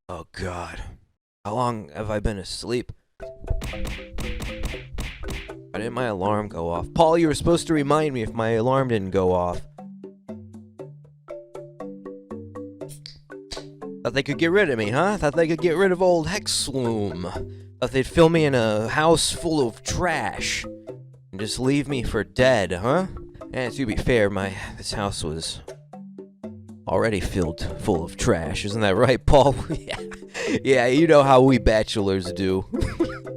Oh God. How long have I been asleep? Why didn't my alarm go off? Paul, you were supposed to remind me if my alarm didn't go off. Thought they could get rid of me, huh? Thought they could get rid of old Hexloom. Thought they'd fill me in a house full of trash. And just leave me for dead, huh? And to be fair, this house was already filled full of trash. Isn't that right, Paul? Yeah. Yeah, you know how we bachelors do.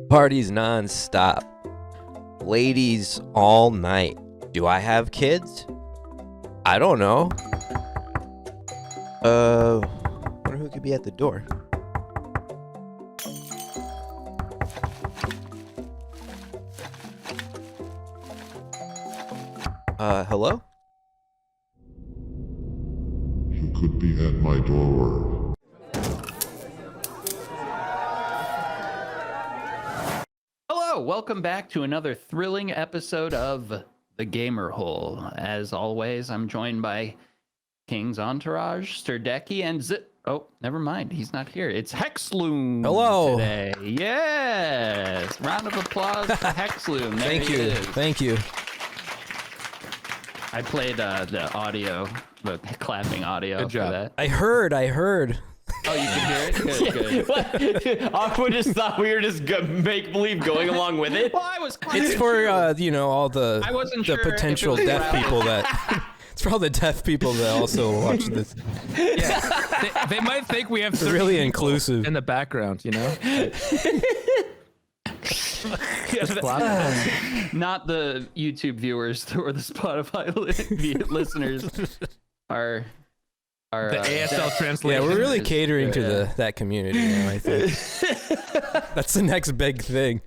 Parties non-stop. Ladies all night. Do I have kids? I don't know. Wonder who could be at the door. Hello? You could be at my door. Hello, welcome back to another thrilling episode of The Gamer Hole. As always, I'm joined by King's Entourage, Sir Dekie, and oh, never mind, he's not here. It's Hexloom. Hello. Today. Yes. Round of applause for Hexloom. There Thank he you. is. Thank you. I played the audio, the clapping audio Good for job. that. I heard. Oh, you can hear it? Good, good. Aqua just thought we were just make believe going along with it. Well, I was It's for all the I wasn't sure if it potential was deaf around. people that it's for all the deaf people that also watch this. Yeah, they might think we have It's 30 really people inclusive. in the background, you know? Not the YouTube viewers or the Spotify listeners are The ASL Yeah, translation. we're really is- catering to that community now, I think. That's the next big thing.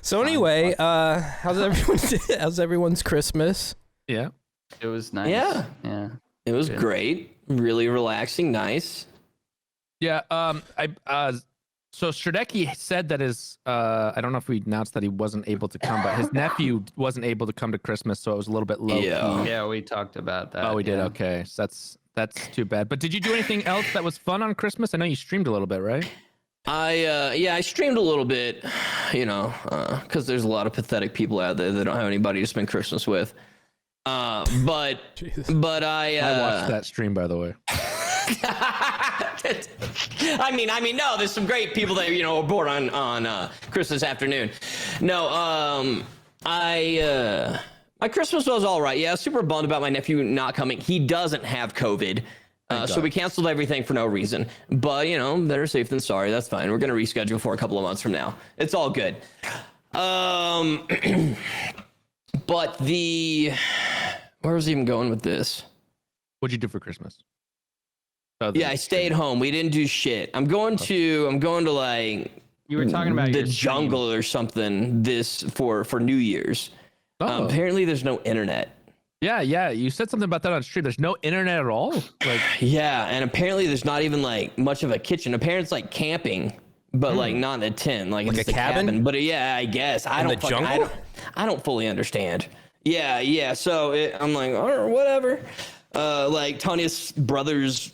So anyway, how's everyone's Christmas? Yeah. It was nice. Yeah. It was Good. great. Really relaxing. Nice. Yeah. So Dekie said that his, I don't know if we announced that he wasn't able to come, but his nephew wasn't able to come to Christmas, so it was a little bit low Yeah. key. Yeah, we talked about that. Oh, we did. yeah. Okay. So that's too bad. But did you do anything else that was fun on Christmas? I know you streamed a little bit, right? I streamed a little bit, you know, because there's a lot of pathetic people out there that don't have anybody to spend Christmas with. But Jesus. I watched that stream, by the way. I mean, no, there's some great people that, you know, are born on Christmas afternoon. No, my Christmas was all right. Yeah, I was super bummed about my nephew not coming. He doesn't have COVID. So we canceled everything for no reason. But, you know, better safe than sorry. That's fine. We're going to reschedule for a couple of months from now. It's all good. But where was I even going with this? What'd you do for Christmas? Yeah, I stayed home. We didn't do shit. I'm going to like You were talking about the your stream. jungle or something for New Year's. Oh. Apparently there's no internet. Yeah. You said something about that on stream. There's no internet at all? Like, Yeah, and apparently there's not even like much of a kitchen. Apparently it's like camping, but like not in a tent, like Like it's a cabin? But yeah, I guess I In don't the fucking- jungle? I don't fully understand. Yeah. So I'm like, all right, whatever. Like Tanya's brother's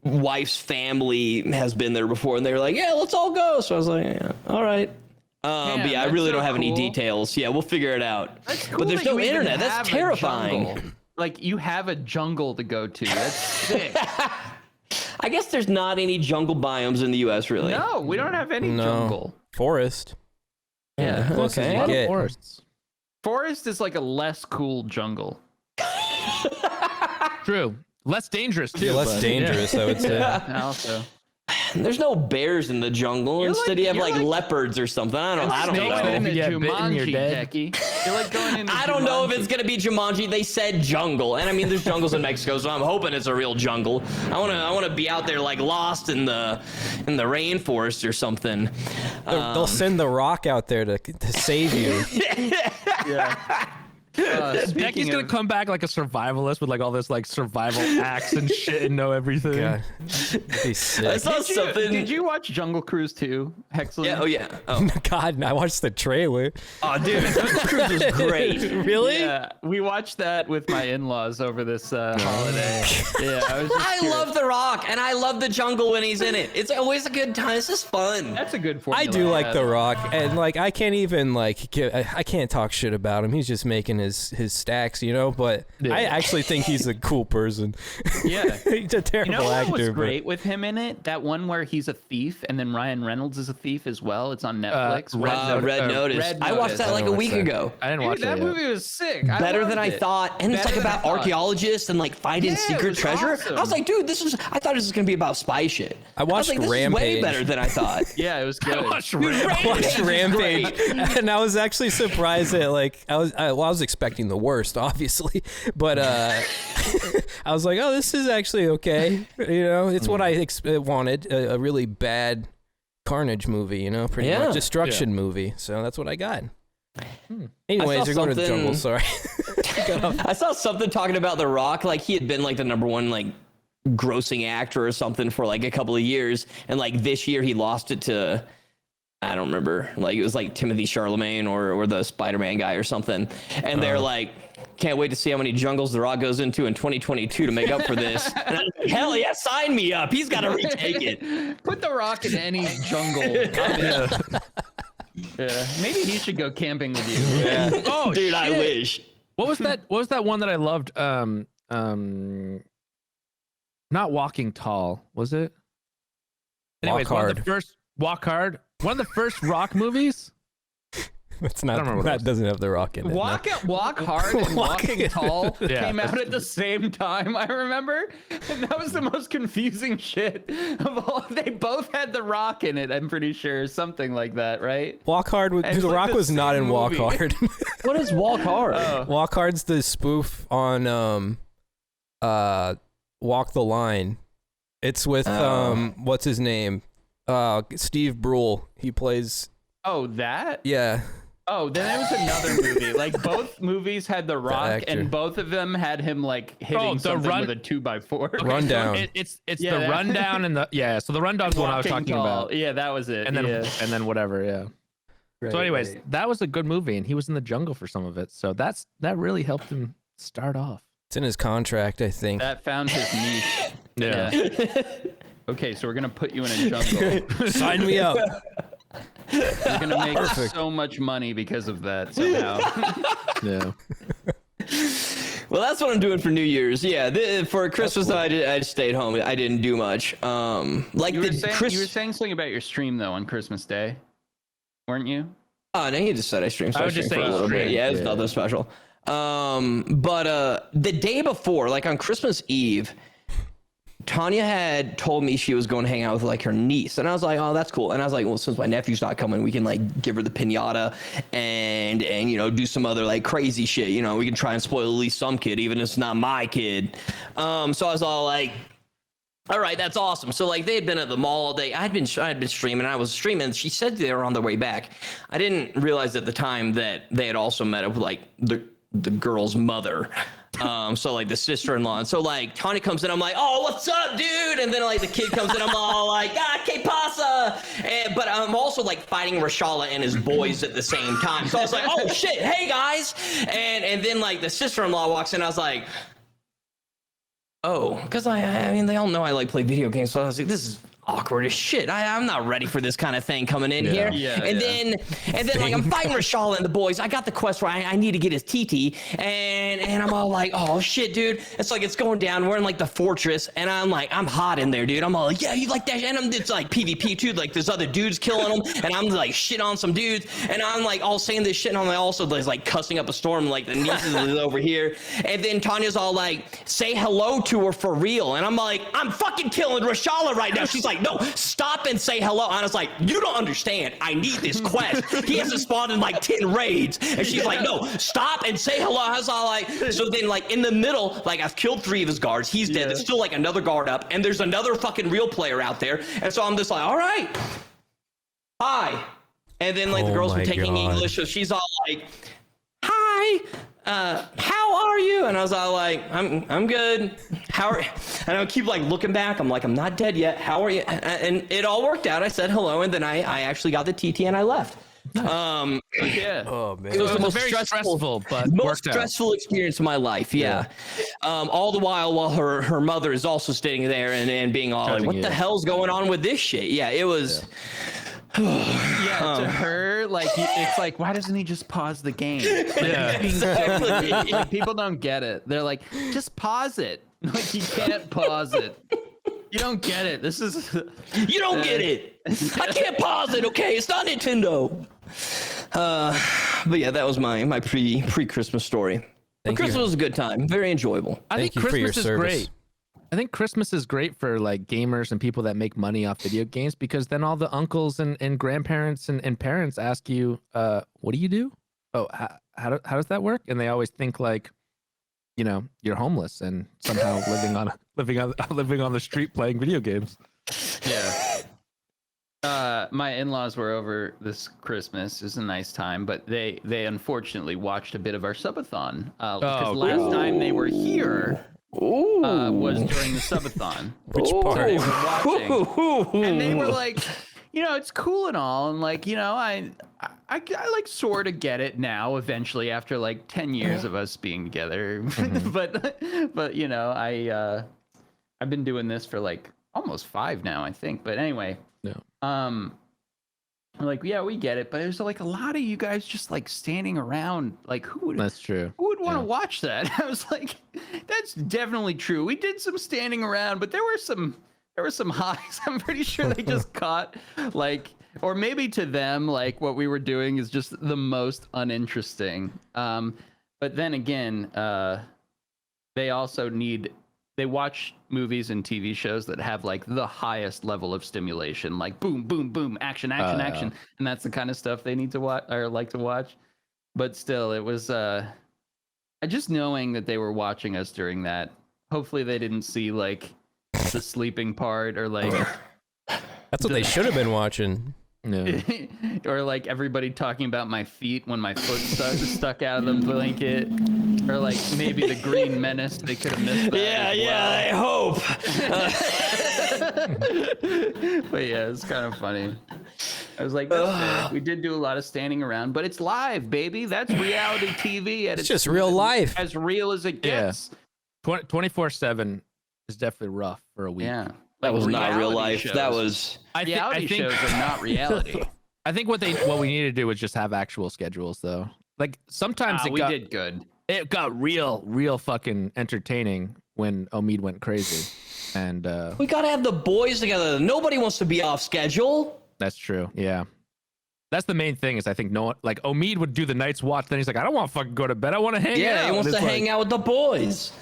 wife's family has been there before, and they were like, yeah, let's all go. So I was like, yeah, all right. But yeah, I that's really so don't have any cool. details. Yeah, we'll figure it out. That's cool But there's that no you even internet. have That's a terrifying. jungle. Like, you have a jungle to go to. That's sick. I guess there's not any jungle biomes in the U.S. really. No, we don't have any No. jungle. Forest. Yeah. Close as Okay. you a lot of get. forests. Forest is like a less cool jungle. True. Less dangerous, too. Yeah, less but, dangerous, I would say. Also. There's no bears in the jungle. You're Instead, like- you have you're like like- leopards or something. I don't Going know. into If you get bitten, you're Jumanji, dead. Dekie. You're like going into I don't know if Jumanji. it's gonna be Jumanji. They said jungle, and I mean there's jungles in Mexico, so I'm hoping it's a real jungle. I wanna be out there like lost in the rainforest or something. They'll send the Rock out there to save you. Yeah. Decky's gonna come back like a survivalist with like all this like survival acts and shit and know everything. God, that'd be sick. I saw something. Did you watch Jungle Cruise 2, Hexloom? Yeah. Oh yeah. Oh, God, I watched the trailer. oh dude, Jungle Cruise was great. Really? Yeah, we watched that with my in-laws over this holiday. Yeah, I love The Rock, and I love the jungle when he's in it. It's always a good time. It's just fun. That's a good I formula. do like yeah. The Rock, and like I can't even like I can't talk shit about him. He's just making his stacks, you know. But Yeah. I actually think he's a cool person. Yeah. He's a terrible You know what actor. was but- great with him in it? That one where he's a thief, and then Ryan Reynolds is a thief as well. It's on Netflix. Red Notice. Red I watched Notice. that like a week ago. I didn't Dude, watch that it yet. movie was sick. Better than loved I it. thought, and it's like Better than about I thought. archaeologists and like finding Yeah, it secret was treasure. awesome. I was like, dude, I thought this was gonna be about spy shit. I watched was like, this is way Rampage. better than I thought. Yeah, it was good. I watched Dude, Rampage. I watched is Rampage, great. and I was actually surprised that like I was expecting the worst, obviously, but I was like, oh, this is actually okay. You know, it's what I wanted, a really bad Carnage movie. You know, pretty Yeah. much destruction movie. So that's what I got. Anyways, I saw you're going to the jungle. something- Sorry. I saw something talking about The Rock, like he had been like the #1 like grossing actor or something for like a couple of years, and like this year he lost it to, I don't remember, like it was like Timothy Chalamet or the Spider-Man guy or something, and they're like, can't wait to see how many jungles The Rock goes into in 2022 to make up for this. And I'm like, hell yeah, sign me up. He's got to retake it. Put The Rock in any jungle. Yeah, maybe he should go camping with you. Yeah. Oh, Dude, I shit. wish. What was that? What was that one that I loved? Not Walking Tall, was it? Anyways, one of the Hard. first Walk Hard. One of the first Rock movies. It's I don't remember not. what it That was. doesn't have the Rock in it. no. Walk Hard and Walking Tall Yeah. came out at the same time, I remember. And that was the most confusing shit of all. They both had The Rock in it, I'm pretty sure. Something like that, right? Walk Hard. It's The like Rock the was not same in Walk movie. Hard. What is Walk Hard? Walk Hard's the spoof on Walk the Line. It's with what's his name? Steve Brule. He plays Oh, that? yeah. Oh, then there was another movie. Like both movies had The Rock, actor. and both of them had him like hitting The something Run- with a 2x4. Rundown. It's Yeah, the that- rundown and the So the rundown's the one I was Walking talking Tall. about. Yeah, that was it. And then yeah. whatever. Yeah. So, anyways, that was a good movie, and he was in the jungle for some of it. So that really helped him start off. It's in his contract, I think. That found his niche. Yeah. Okay, so we're gonna put you in a jungle. Sign me up. You're gonna make so much money because of that somehow. Yeah. Well, that's what I'm doing for New Year's. Yeah, for Christmas, I just stayed home. I didn't do much. Like You were, the saying, you were saying something about your stream though on Christmas Day, weren't you? Oh, no, he just said I streamed. So I I would just streamed for say a little bit. streamed, Yeah, it's yeah. nothing special. But the day before, like on Christmas Eve, Tanya had told me she was going to hang out with like her niece, and I was like, oh, that's cool. And I was like, well, since my nephew's not coming, we can like give her the piñata and you know do some other like crazy shit. You know, we can try and spoil at least some kid, even if it's not my kid. So I was all like, all right, that's awesome. So like they had been at the mall all day. I had been streaming. I was streaming. She said they were on their way back. I didn't realize at the time that they had also met up with like the girl's mother. So like the sister-in-law. And so like Tanya comes in, I'm like, oh, what's up, dude? And then like the kid comes in, I'm all like, que pasa? But I'm also like fighting Rashala and his boys at the same time. So I was like, oh shit, hey guys. And then like the sister-in-law walks in, I was like, oh, because I mean, they all know I like play video games. So I was like, this is awkward as shit. I'm not ready for this kind of thing coming in here. Yeah, and yeah. then like I'm fighting Rashala and the boys. I got the quest where I need to get his TT, and I'm all like, oh shit, dude. It's like it's going down. We're in like the fortress, and I'm like, I'm hot in there, dude. I'm all like, yeah, you like that? And it's like PvP too. Like there's other dudes killing them, and I'm like shit on some dudes, and I'm like all saying this shit, and I'm also like cussing up a storm. Like the nieces is over here, and then Tanya's all like, say hello to her for real, and I'm like, I'm fucking killing Rashala right now. She's like, no, stop and say hello. And I was like, you don't understand. I need this quest. He hasn't spawned in like 10 raids. And she's like, no, stop and say hello. I was all like, so then like in the middle, like I've killed 3 of his guards. He's dead. There's still like another guard up, and there's another fucking real player out there. And so I'm just like, all right, hi. And then like the Oh girls were my taking God. English, so she's all like, hi. how are you? And I was all like, I'm good. How are? And I would keep like looking back. I'm like, I'm not dead yet. How are you? And it all worked out. I said hello, and then I actually got the TT and I left. Yeah. Oh man. It was the most very stressful, but most worked out. stressful experience of my life. Yeah. All the while her mother is also sitting there and being all like, what the hell's going on with this shit? Yeah, it was. Yeah, to her, like it's like, why doesn't he just pause the game? Yeah. Like, people don't get it. They're like, just pause it. Like you can't pause it. You don't get it. This is. You don't get it. I can't pause it. Okay, it's not Nintendo. But yeah, that was my pre-Christmas story. But Christmas was a good time. Very enjoyable. I think Thank you for your Christmas is service. great. I think Christmas is great for like gamers and people that make money off video games, because then all the uncles and grandparents and parents ask you, what do you do? Oh, how does that work? And they always think like, you know, you're homeless and somehow living on the street playing video games. Yeah. My in-laws were over this Christmas. It was a nice time, but they unfortunately watched a bit of our subathon because last time they were here was during the subathon. Which part? They were watching, and they were like, you know, it's cool and all, and like, you know, I like sort of get it now. Eventually, after like 10 years of us being together, but you know, I've been doing this for like almost 5 now, I think. But anyway. No. Like, yeah, we get it, but there's like a lot of you guys just like standing around. Like, That's true. who would want to watch that? I was like, that's definitely true. We did some standing around, but there were some highs. I'm pretty sure they just caught like, or maybe to them, like what we were doing is just the most uninteresting. But then again, they watch movies and TV shows that have like the highest level of stimulation, like boom, boom, boom, action, action. And that's the kind of stuff they need to watch or like to watch. But still, it was just knowing that they were watching us during that. Hopefully they didn't see like the sleeping part or like That's what they should have been watching. No. or like everybody talking about my feet when my foot stuck out of the blanket, or like maybe the Green Menace. They could have missed that. I hope. But yeah, it's kind of funny. I was like, that's it. We did do a lot of standing around, but it's live, baby. That's reality TV. At It's just real life. as real as it gets. 24/7 is definitely rough for a week. Yeah. That was not real reality life. shows. That was. Reality shows are not reality. I think what we need to do is just have actual schedules, though. Like sometimes we did good. It got real fucking entertaining when Omid went crazy, and We gotta have the boys together. Nobody wants to be off schedule. that's true. Yeah, that's the main thing. Is I think no one, like Omid would do the Night's Watch, then he's like, I don't want to fucking go to bed. I want to hang out. Yeah, he wants to hang out with the boys.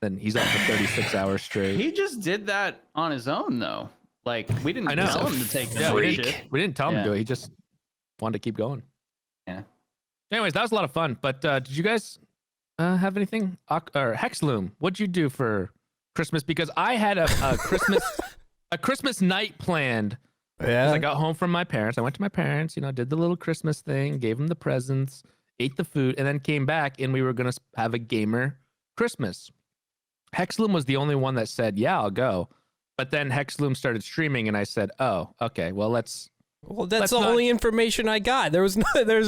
Then he's up for 36 hours straight. He just did that on his own, though. Like, we didn't tell him to take Yeah, the we shit. didn't tell him to Yeah. do it. He just wanted to keep going. Yeah. Anyways, that was a lot of fun. But did you guys have anything? Or Hexloom, what'd you do for Christmas? Because I had a Christmas night planned. Yeah. I got home from my parents. I went to my parents, did the little Christmas thing, gave them the presents, ate the food, and then came back and we were going to have a gamer Christmas. Hexloom was the only one that said, yeah, I'll go. But then Hexloom started streaming and I said, oh, okay, well, that's the only information I got. There's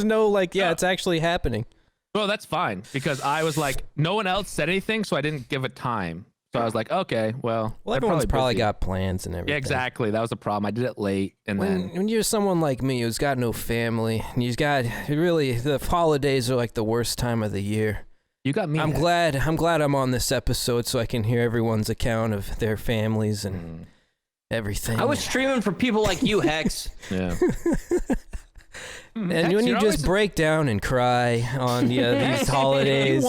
no like, yeah, it's actually happening. Well, that's fine because I was like, no one else said anything, so I didn't give it time. So I was like, okay, well, Everyone's probably busy. got plans and everything. Yeah, exactly. That was the problem. I did it late, and When you're someone like me who's got no family, and you've got really the holidays are like the worst time of the year. You got me. I'm glad I'm on this episode so I can hear everyone's account of their families and everything. I was streaming for people like you, Hex. Yeah. And Hex, when you you're just always- break down and cry on these holidays,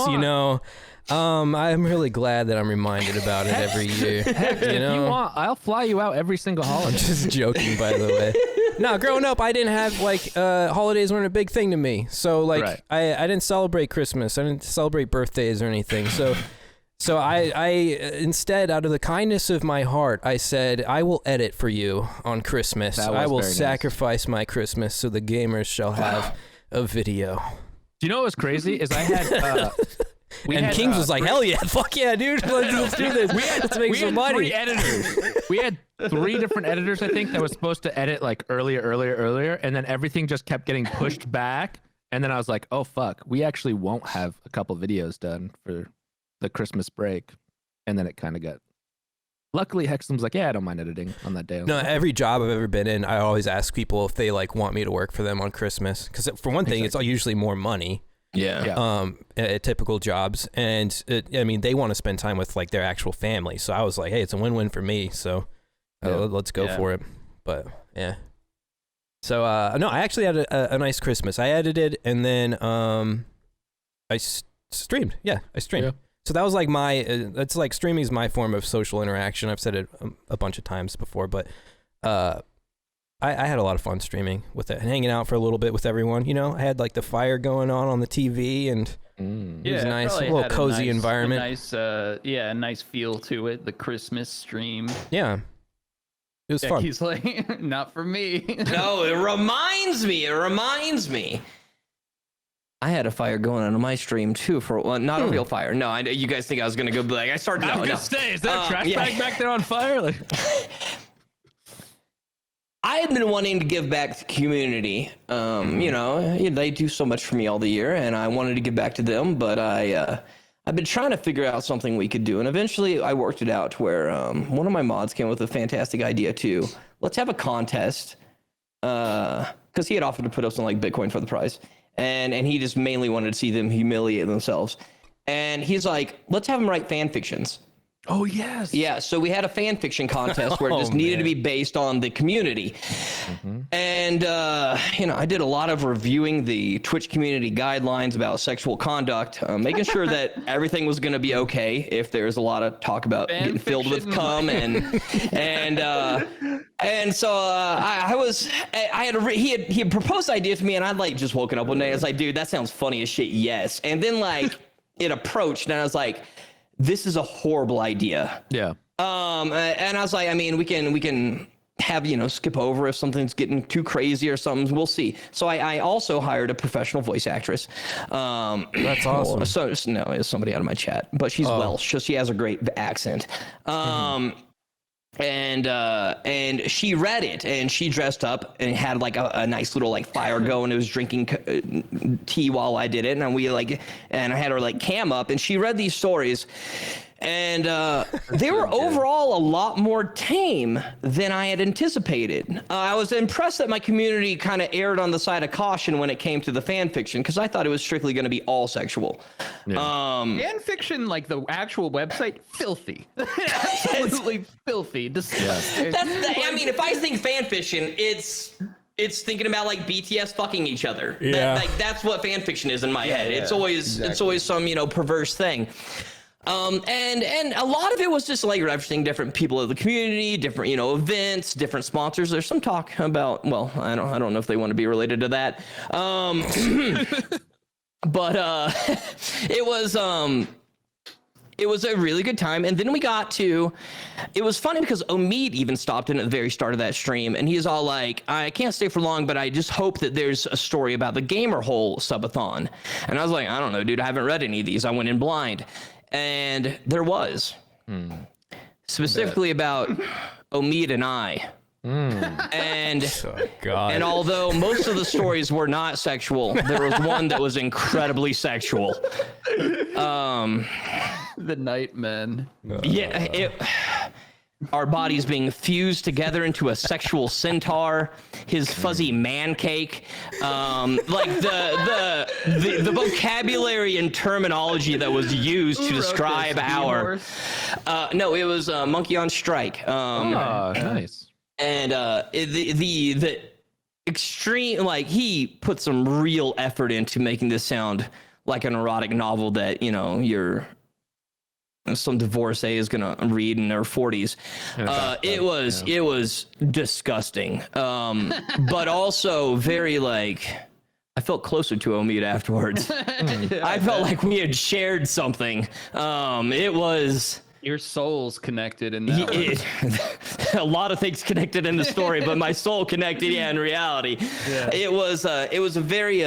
I'm really glad that I'm reminded about it every year. Heck, if you want, I'll fly you out every single holiday. Just joking, by the way. No, growing up, I didn't have holidays weren't a big thing to me. So Right. I didn't celebrate Christmas. I didn't celebrate birthdays or anything. So I instead, out of the kindness of my heart, I said, I will edit for you on Christmas. That was I will very nice. sacrifice my Christmas so the gamers shall have a video. Do you know what was crazy? Is I had Kings was like, hell yeah, fuck yeah, dude. Let's do this. Let's make some money. 3 editors. We had 3 different editors, I think, that was supposed to edit like earlier, and then everything just kept getting pushed back. And then I was like, oh fuck, we actually won't have a couple videos done for the Christmas break. And then it kind of got. Luckily, Hexloom's like, yeah, I don't mind editing on that day. No, every job I've ever been in, I always ask people if they like want me to work for them on Christmas, because for one thing, it's usually more money. Yeah. At typical jobs, and I mean, they want to spend time with like their actual family. So I was like, hey, it's a win-win for me. So let's go for it. But yeah. So no, I actually had a nice Christmas. I edited, and then I streamed. Yeah, I streamed. Yeah. So that was like it's like streaming is my form of social interaction. I've said it a bunch of times before, but I had a lot of fun streaming with it, hanging out for a little bit with everyone. You know, I had like the fire going on the TV, and it was nice, a little cozy environment. A nice feel to it. The Christmas stream. Yeah, it was fun. He's like, not for me. No, it reminds me. I had a fire going on my stream too not a real fire. No, you guys think I was gonna go be like I started? No, is there a trash bag back there on fire? Like. I have been wanting to give back to the community. You know, they do so much for me all the year, and I wanted to give back to them. But I've been trying to figure out something we could do, and eventually I worked it out to where one of my mods came with a fantastic idea too. Let's have a contest, because he had offered to put up some like Bitcoin for the prize, and he just mainly wanted to see them humiliate themselves. And he's like, let's have them write fan fictions. Oh, yes. Yeah, so we had a fan fiction contest where it just needed to be based on the community. And, you know, I did a lot of reviewing the Twitch community guidelines about sexual conduct, making sure that everything was going to be okay if there's a lot of talk about fan getting filled with cum and so he had proposed the idea to me, and I'd like just woken up one day. I was like, dude, that sounds funny as shit. Yes. And then like it approached, and I was like, this is a horrible idea. Yeah. And I was like, I mean, we can have, you know, skip over if something's getting too crazy or something. We'll see. So I also hired a professional voice actress. That's awesome. So no, it's somebody out of my chat, but she's Welsh, so she has a great accent. And she read it, and she dressed up and had like a nice little like fire going. It was drinking tea while I did it, and I had her like cam up, and she read these stories, and they were overall a lot more tame than I had anticipated. I was impressed that my community kind of erred on the side of caution when it came to the fan fiction, because I thought it was strictly going to be all sexual. Fan fiction, like the actual website, filthy. Absolutely filthy. Disgusting. I mean, if I think fan fiction, it's thinking about like BTS fucking each other. Yeah. That's what fan fiction is in my head. It's always some, you know, perverse thing. And a lot of it was just like referencing different people of the community, different, you know, events, different sponsors. There's some talk about, well, I don't know if they want to be related to that. But it was a really good time. And then it was funny because Omid even stopped in at the very start of that stream, and he's all like, I can't stay for long, but I just hope that there's a story about the Gamer Hole subathon. And I was like, I don't know, dude, I haven't read any of these. I went in blind. And there was, specifically about Omid and I. And and although most of the stories were not sexual, there was one that was incredibly sexual. The Nightmen. Yeah, our bodies being fused together into a sexual centaur, his fuzzy man cake, like the vocabulary and terminology that was used to describe no, it was Monkey on Strike. Nice. And the extreme, like, he put some real effort into making this sound like an erotic novel that, you know, some divorcee is gonna read in their 40s. It was disgusting, but also very, like, I felt closer to Omid afterwards. I felt like we had shared something. It was Your soul's connected in that one. A lot of things connected in the story, but my soul connected, in reality. Yeah. It was a very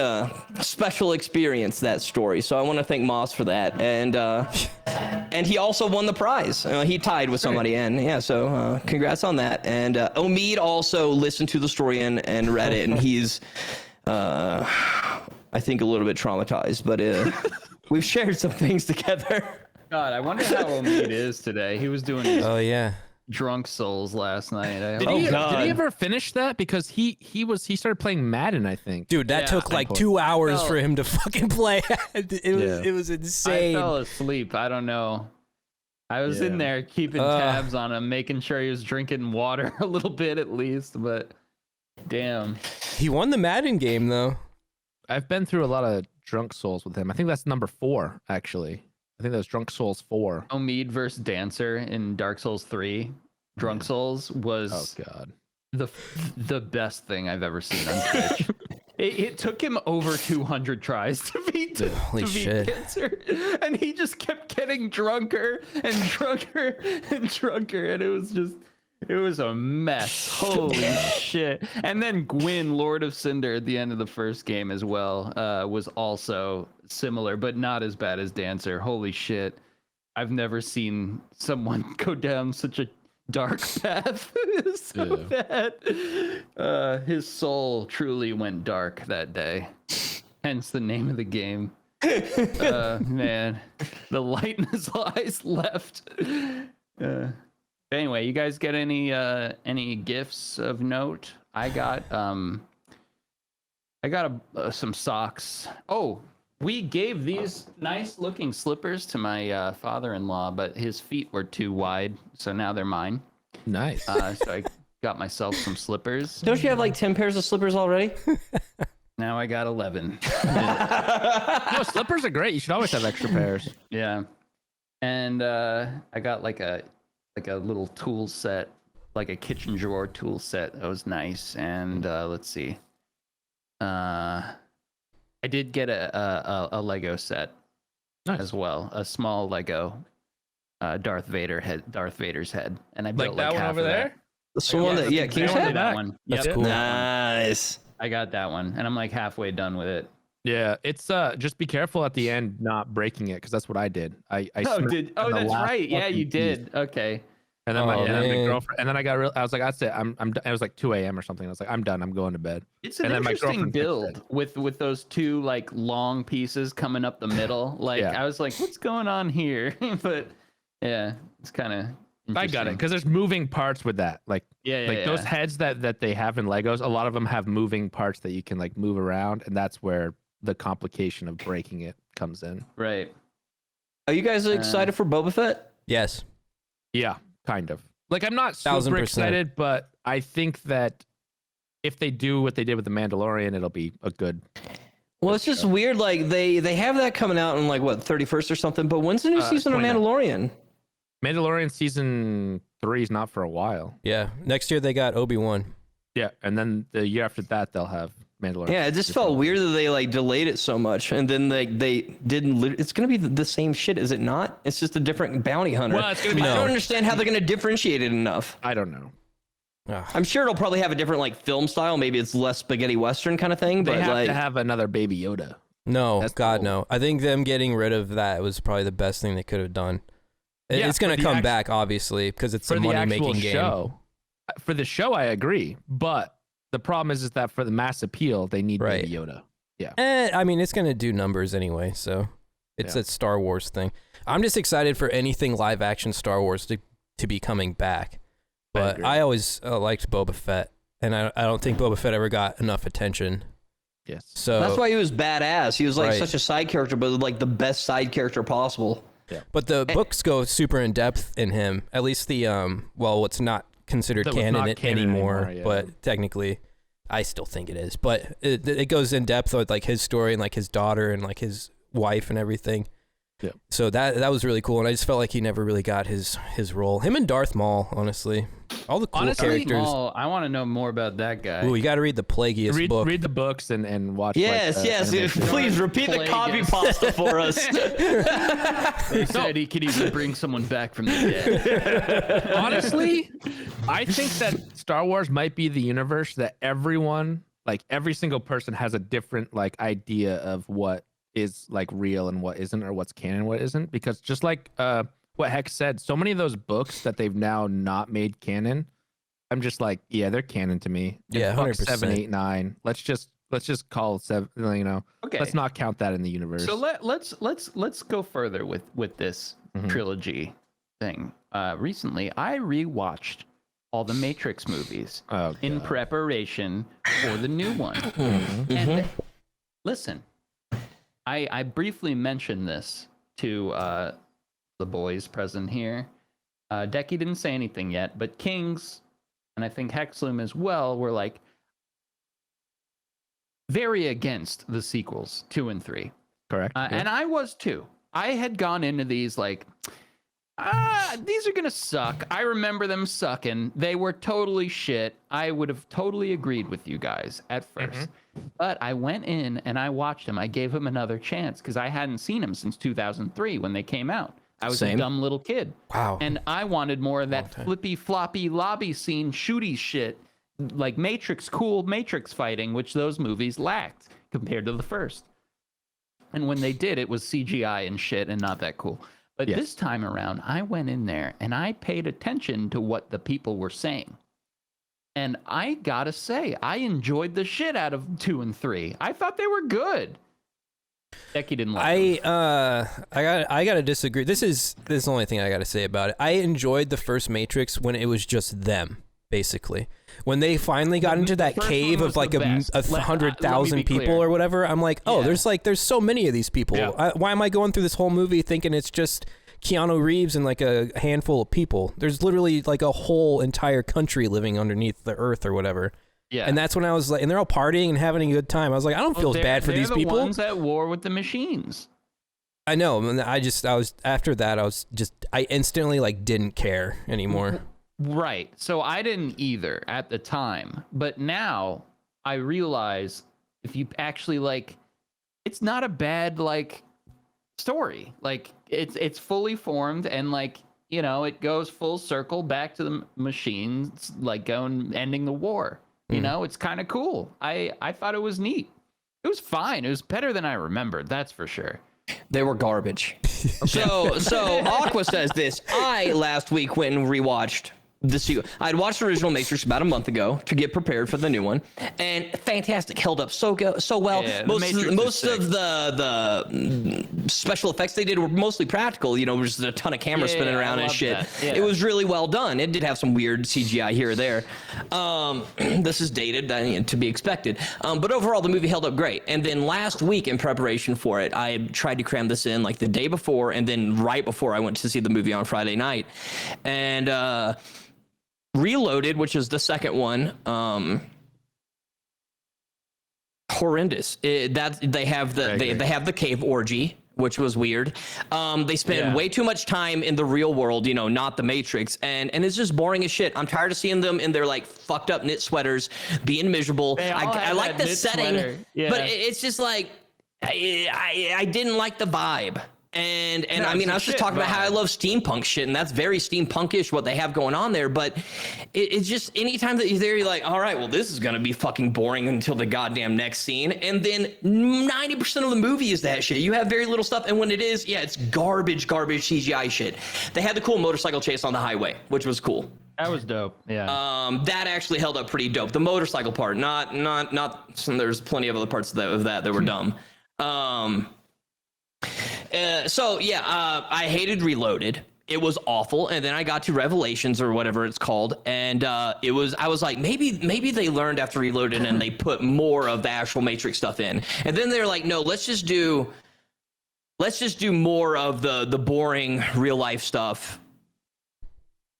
special experience, that story. So I want to thank Moss for that, and he also won the prize. He tied with somebody, and yeah, so congrats on that. And Omid also listened to the story and read it, and he's I think a little bit traumatized, but we've shared some things together. God, I wonder how Omid is today. He was doing his Oh yeah. drunk souls last night. Did he ever finish that? Because he started playing Madden, I think. Dude, that Yeah. took like 2 hours for him to fucking play. It was I insane. fell asleep. I don't know. I was in there keeping tabs on him, making sure he was drinking water a little bit at least, but damn. He won the Madden game though. I've been through a lot of drunk souls with him. I think that's number 4, actually. I think that was Drunk Souls 4. Omid versus Dancer in Dark Souls 3. Drunk Souls was God. the best thing I've ever seen on Twitch. It took him over 200 tries to beat Holy shit. Dancer, and he just kept getting drunker and drunker and drunker, and it was a mess. Holy shit. And then Gwyn, Lord of Cinder, at the end of the first game as well, was also similar, but not as bad as Dancer. Holy shit. I've never seen someone go down such a dark path. So bad. His soul truly went dark that day. Hence the name of the game. Man, the light in his eyes left. Anyway, you guys get any gifts of note? I got some socks. Oh, we gave these nice looking slippers to my father-in-law, but his feet were too wide, so now they're mine. Nice. So I got myself some slippers. Don't you have like 10 pairs of slippers already? Now I got 11. No, slippers are great. You should always have extra pairs. Yeah, and I got like a little tool set, like a kitchen drawer tool set. That was nice. And let's see. I did get a Lego set as well, a small Lego Darth Vader's head, and I built like that one half over of there. The one that, King's exactly Head? that one. That's Yep. cool. Nice. I got that one, and I'm like halfway done with it. Yeah, it's just be careful at the end not breaking it, because that's what I did. I Oh, smacked that's the last right. Yeah, you fucking did. piece. Okay. And then Oh, my man. girlfriend, and then I got real. I was like, that's it. I'm done. It was like 2 a.m. or something. I was like, I'm done. I'm going to bed. It's an And then my interesting girlfriend fixed build with those two like long pieces coming up the middle. Like Yeah. I was like, what's going on here? But yeah, it's kind of. I got it, because there's moving parts with that. Like those heads that they have in Legos, a lot of them have moving parts that you can like move around, and that's where the complication of breaking it comes in. Right. Are you guys excited for Boba Fett? Yes. Yeah, kind of. Like, I'm not super 1000%. excited, but I think that if they do what they did with the Mandalorian, it'll be a good. Well, it's just weird. Like they have that coming out on like what 31st or something. But when's the new season of 29th. Mandalorian? Mandalorian season 3 is not for a while. Yeah. Next year they got Obi-Wan. Yeah, and then the year after that they'll have Mandalorian. Yeah, it just felt weird that they like delayed it so much, and then they didn't. It's gonna be the same shit, is it not? It's just a different bounty hunter. Well, it's gonna be. I don't understand how they're gonna differentiate it enough. I don't know. I'm sure it'll probably have a different like film style. Maybe it's less spaghetti western kind of thing. They But have like, to have another Baby Yoda. No, That's God, cool. no. I think them getting rid of that was probably the best thing they could have done. Yeah, It's going for to the come act- back, obviously, because it's a For the actual money-making game. show, for the show, I agree. But the problem is that for the mass appeal, they need Right. Baby Yoda. Yeah. I mean, it's going to do numbers anyway, so it's Yeah. a Star Wars thing. I'm just excited for anything live-action Star Wars to be coming back. But agree. I always liked Boba Fett, and I don't think Boba Fett ever got enough attention. Yes. So that's why he was badass. He was like Right. such a side character, but like the best side character possible. But the books go super in depth in him. At least the what's not considered That was canon, not canon anymore. anymore, yeah. But technically, I still think it is. But it goes in depth with like his story and like his daughter and like his wife and everything. Yeah. So that was really cool, and I just felt like he never really got his role. Him and Darth Maul, honestly, all the cool characters. Oh, I want to know more about that guy. Ooh, you got to read the Plagueis book. Read the books and watch. Yes, please repeat the copy pasta for us. They said he could even bring someone back from the dead. Honestly, I think that Star Wars might be the universe that everyone, like every single person, has a different like idea of what is like real and what isn't, or what's canon and what isn't. Because just like what Hex said, so many of those books that they've now not made canon, I'm just like, yeah, they're canon to me. Yeah, Fuck 100%. 7, 8, 9. Let's just call 7. You know, Okay. let's not count that in the universe. So let's go further with this trilogy thing. Recently, I rewatched all the Matrix movies in preparation for the new one. And listen, I briefly mentioned this to the boys present here. Dekie didn't say anything yet, but Kings, and I think Hexloom as well, were like very against the sequels 2 and 3. Correct. And I was too. I had gone into these like, these are gonna suck. I remember them sucking. They were totally shit. I would have totally agreed with you guys at first. But I went in and I watched them. I gave them another chance because I hadn't seen them since 2003 when they came out. I was a dumb little kid. Wow. And I wanted more of that flippy floppy lobby scene shooty shit, like Matrix, cool Matrix fighting, which those movies lacked compared to the first. And when they did, it was CGI and shit and not that cool. But this time around, I went in there and I paid attention to what the people were saying. And I gotta say, I enjoyed the shit out of 2 and 3. I thought they were good. Dekie didn't like them. I gotta disagree. This is the only thing I gotta say about it. I enjoyed the first Matrix when it was just them, basically. When they finally got into that first cave one of was like the a best. 100,000 people clear. or whatever, I'm like, oh, Yeah. there's so many of these people. Yeah. Why am I going through this whole movie thinking it's just Keanu Reeves and like a handful of people? There's literally like a whole entire country living underneath the earth or whatever. Yeah. And that's when I was like, and they're all partying and having a good time. I was like, I don't feel as bad for these They're people. the ones at war with the machines. I know. And I was after that. I instantly like didn't care anymore. Right. So I didn't either at the time. But now I realize if you actually like, it's not a bad like story. Like it's fully formed and like, you know, it goes full circle back to the machines, like ending the war. You know, it's kind of cool. I thought it was neat. It was fine. It was better than I remembered. That's for sure. They were garbage. So Aqua says this. I last week went and rewatched the sequel. I'd watched the original Matrix about a month ago to get prepared for the new one, and fantastic, held up so well. Yeah, most of the special effects they did were mostly practical. You know, there's a ton of cameras spinning around I and love shit. that. Yeah. It was really well done. It did have some weird CGI here or there. This is dated, to be expected. But overall, the movie held up great. And then last week, in preparation for it, I tried to cram this in like the day before, and then right before I went to see the movie on Friday night, and Reloaded, which is the second one, horrendous. They have the cave orgy, which was weird. They spend way too much time in the real world, you know, not the Matrix, and it's just boring as shit. I'm tired of seeing them in their like fucked up knit sweaters, being miserable. I like the setting, but it's just like I didn't like the vibe. And I mean, I was just talking about how I love steampunk shit, and that's very steampunkish what they have going on there. But it's just anytime that you're there, you're like, all right, well, this is gonna be fucking boring until the goddamn next scene. And then 90% of the movie is that shit. You have very little stuff, and when it is, it's garbage CGI shit. They had the cool motorcycle chase on the highway, which was cool. That was dope. Yeah. That actually held up pretty dope. The motorcycle part, not. There's plenty of other parts of that were dumb. I hated Reloaded. It was awful. And then I got to Revelations or whatever it's called. And I was like, maybe they learned after Reloaded and they put more of the actual Matrix stuff in. And then they're like, no, let's just do more of the boring real life stuff.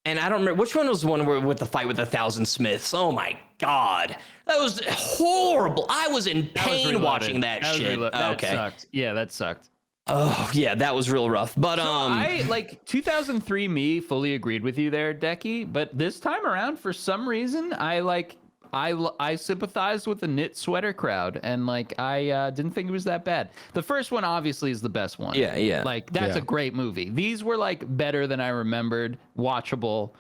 And I don't remember which one was the one where with the fight with 1,000 Smiths. Oh my God. That was horrible. I was in pain watching that shit. That sucked. Yeah, that sucked. Oh yeah, that was real rough. But I like 2003 me fully agreed with you there, Dekie. But this time around, for some reason, I sympathized with the knit sweater crowd, and like I didn't think it was that bad. The first one obviously is the best one. Yeah. Like that's a great movie. These were like better than I remembered, watchable.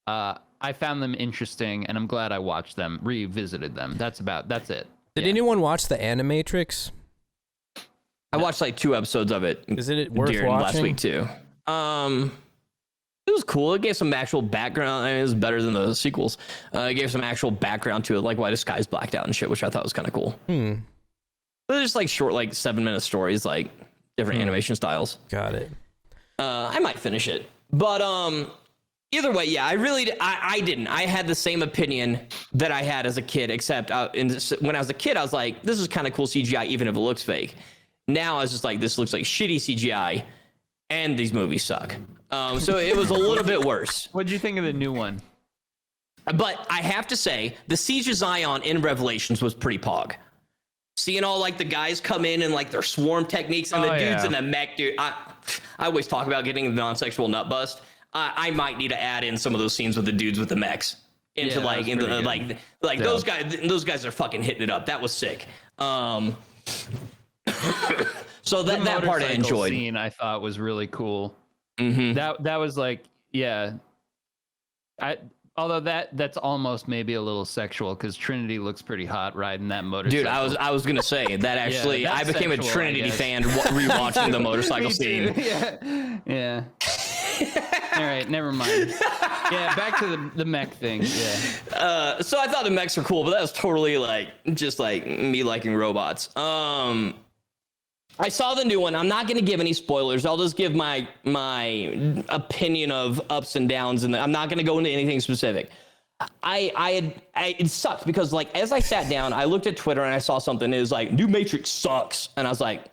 I found them interesting, and I'm glad I watched them, revisited them. That's it. Did anyone watch the Animatrix? I watched like 2 episodes of it. Is it worth during watching? last week too? It was cool. It gave some actual background. I mean, it was better than the sequels. It gave some actual background to it, like why the sky's blacked out and shit, which I thought was kind of cool. They're just like short, like 7-minute stories, like different animation styles. Got it. I might finish it, but either way, yeah, I didn't. I had the same opinion that I had as a kid, except when I was a kid, I was like, this is kind of cool CGI, even if it looks fake. Now I was just like, this looks like shitty CGI, and these movies suck. So it was a little bit worse. What did you think of the new one? But I have to say, the Siege of Zion in Revelations was pretty pog. Seeing all like the guys come in and like their swarm techniques and the dudes in the mech, dude. I always talk about getting the non-sexual nut bust. I might need to add in some of those scenes with the dudes with the mechs into those guys are fucking hitting it up. That was sick. So that part I enjoyed. Scene I thought was really cool. Mm-hmm. That was like, yeah. Although that's almost maybe a little sexual because Trinity looks pretty hot riding that motorcycle. Dude, I was gonna say that actually. I became sexual, a Trinity fan rewatching the motorcycle scene. Yeah. All right, never mind. Yeah, back to the mech thing. Yeah. So I thought the mechs were cool, but that was totally like just like me liking robots. I saw the new one. I'm not going to give any spoilers. I'll just give my opinion of ups and downs, and I'm not going to go into anything specific. It sucked because like as I sat down, I looked at Twitter and I saw something. It was like, "New Matrix sucks," and I was like,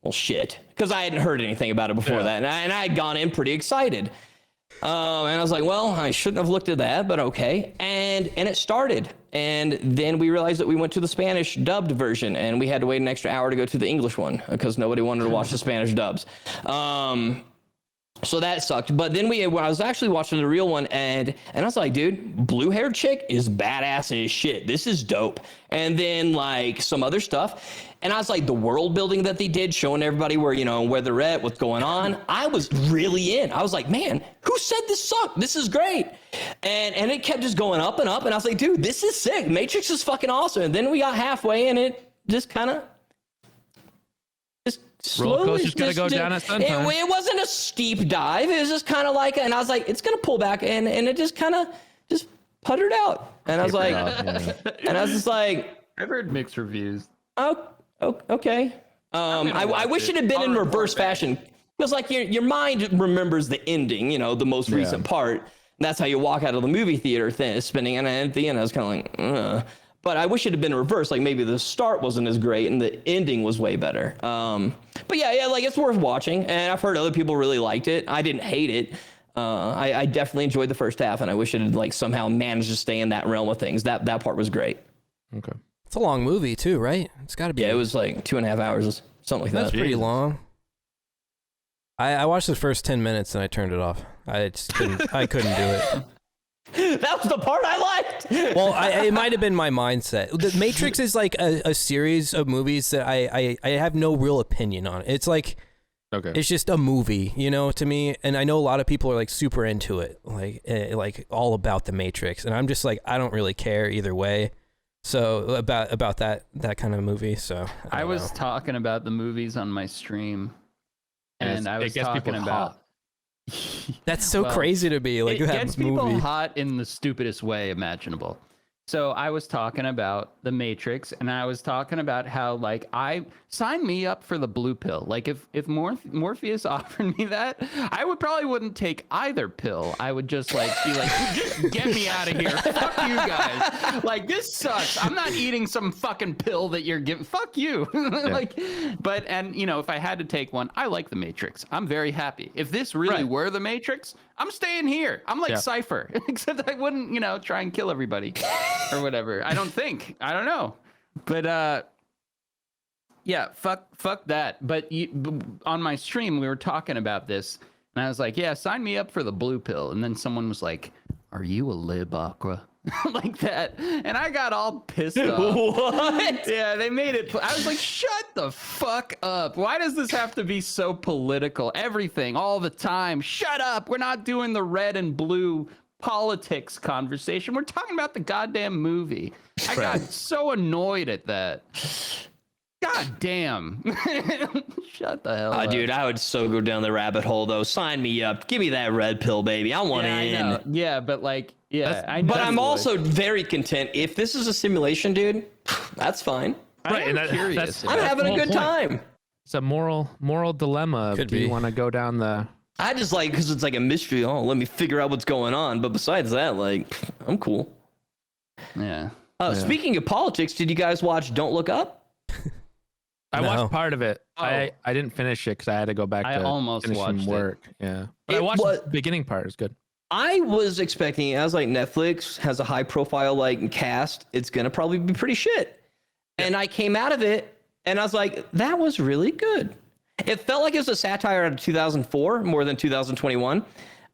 "Well, shit," because I hadn't heard anything about it before that, and I had gone in pretty excited. And I was like, well, I shouldn't have looked at that, but okay. And it started. And then we realized that we went to the Spanish dubbed version and we had to wait an extra hour to go to the English one because nobody wanted to watch the Spanish dubs. So that sucked. But then I was actually watching the real one and I was like, dude, blue-haired chick is badass as shit. This is dope. And then like some other stuff. And I was like, the world building that they did, showing everybody where they're at, what's going on. I was really in. I was like, man, who said this sucked? This is great. And it kept just going up and up. And I was like, dude, this is sick. Matrix is fucking awesome. And then we got halfway and it just kind of Roller coaster's gotta go down at some time. It wasn't a steep dive. It was just kind of like, and I was like, it's gonna pull back, and it just kind of just puttered out. And I was like, and I was just like, I've heard mixed reviews. Oh, okay. I wish it had been in reverse fashion because like your mind remembers the ending, the most recent part. And that's how you walk out of the movie theater spinning. And at the end, I was kind of like, ugh. But I wish it had been reversed. Like maybe the start wasn't as great and the ending was way better. But yeah, like it's worth watching. And I've heard other people really liked it. I didn't hate it. I definitely enjoyed the first half, and I wish it had like somehow managed to stay in that realm of things. That part was great. Okay. It's a long movie too, right? It's got to be. Yeah, it was like 2.5 hours, something like that. That's pretty long. I watched the first 10 minutes and I turned it off. I just couldn't. I couldn't do it. That was the part I liked. Well, it might have been my mindset. The Matrix is like a series of movies that I have no real opinion on. It's like, it's just a movie, to me. And I know a lot of people are like super into it, like all about the Matrix. And I'm just like, I don't really care either way. So about that kind of movie. So I was talking about the movies on my stream, and I was talking about. That's so crazy to me. Like, it gets people hot in the stupidest way imaginable. So I was talking about the Matrix, and I was talking about how like I sign me up for the blue pill. Like if Morpheus offered me that, I wouldn't take either pill. I would just like be like, just get me out of here. Fuck you guys. Like this sucks. I'm not eating some fucking pill that you're giving. Fuck you. If I had to take one, I like the Matrix. I'm very happy. If this really were the Matrix, I'm staying here. I'm like Cypher, except I wouldn't, try and kill everybody or whatever. I don't know. But yeah, fuck that. But on my stream, we were talking about this, and I was like, yeah, sign me up for the blue pill. And then someone was like, are you a lib, Aqua? Like that. And I got all pissed off. What? Yeah, they made it. I was like, shut the fuck up. Why does this have to be so political? Everything, all the time. Shut up. We're not doing the red and blue politics conversation. We're talking about the goddamn movie. I got so annoyed at that. God damn. Shut the hell up. Dude, I would so go down the rabbit hole, though. Sign me up. Give me that red pill, baby. I want yeah, in. I know. Yeah, but like, yeah. I know. But I'm also very content. If this is a simulation, dude, that's fine. Right, and curious. I'm having a good time. It's a moral dilemma. Could Do you be. want to go down the? I just like, because it's like a mystery. Oh, let me figure out what's going on. But besides that, like, I'm cool. Yeah. Speaking of politics, did you guys watch Don't Look Up? I No. watched part of it. Oh. I didn't finish it because I had to go back I to almost finish some watched it. work. Yeah, but I It watched was- the beginning part. It was good. I was expecting, as like Netflix has a high profile like cast, it's gonna probably be pretty shit. And I came out of it and I was like, that was really good. It felt like it was a satire out of 2004 more than 2021.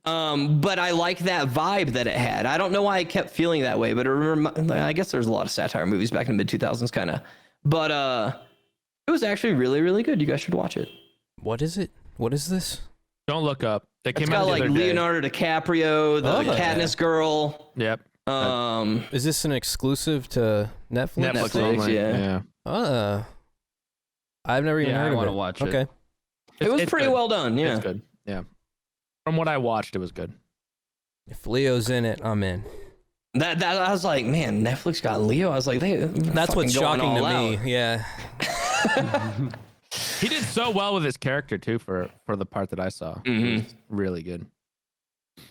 But I like that vibe that it had. I don't know why I kept feeling that way, but I guess there's a lot of satire movies back in the mid 2000s kind of. But it was actually really, really good. You guys should watch it. What is it? What is this? Don't Look Up. They It's came got out the like other day. Leonardo DiCaprio, the Oh, yeah. Katniss girl. Yep. Is this an exclusive to Netflix? Netflix, Netflix, only. yeah. I've never even Yeah, heard I of wanna it. watch it. Okay. It was It's pretty good. well done. Yeah. It's good. Yeah. From what I watched, it was good. If Leo's in it, I'm in. That I was like, man, Netflix got Leo. I was like, That's what's shocking to me. Yeah. He did so well with his character too for the part that I saw. Mhm. It was really good.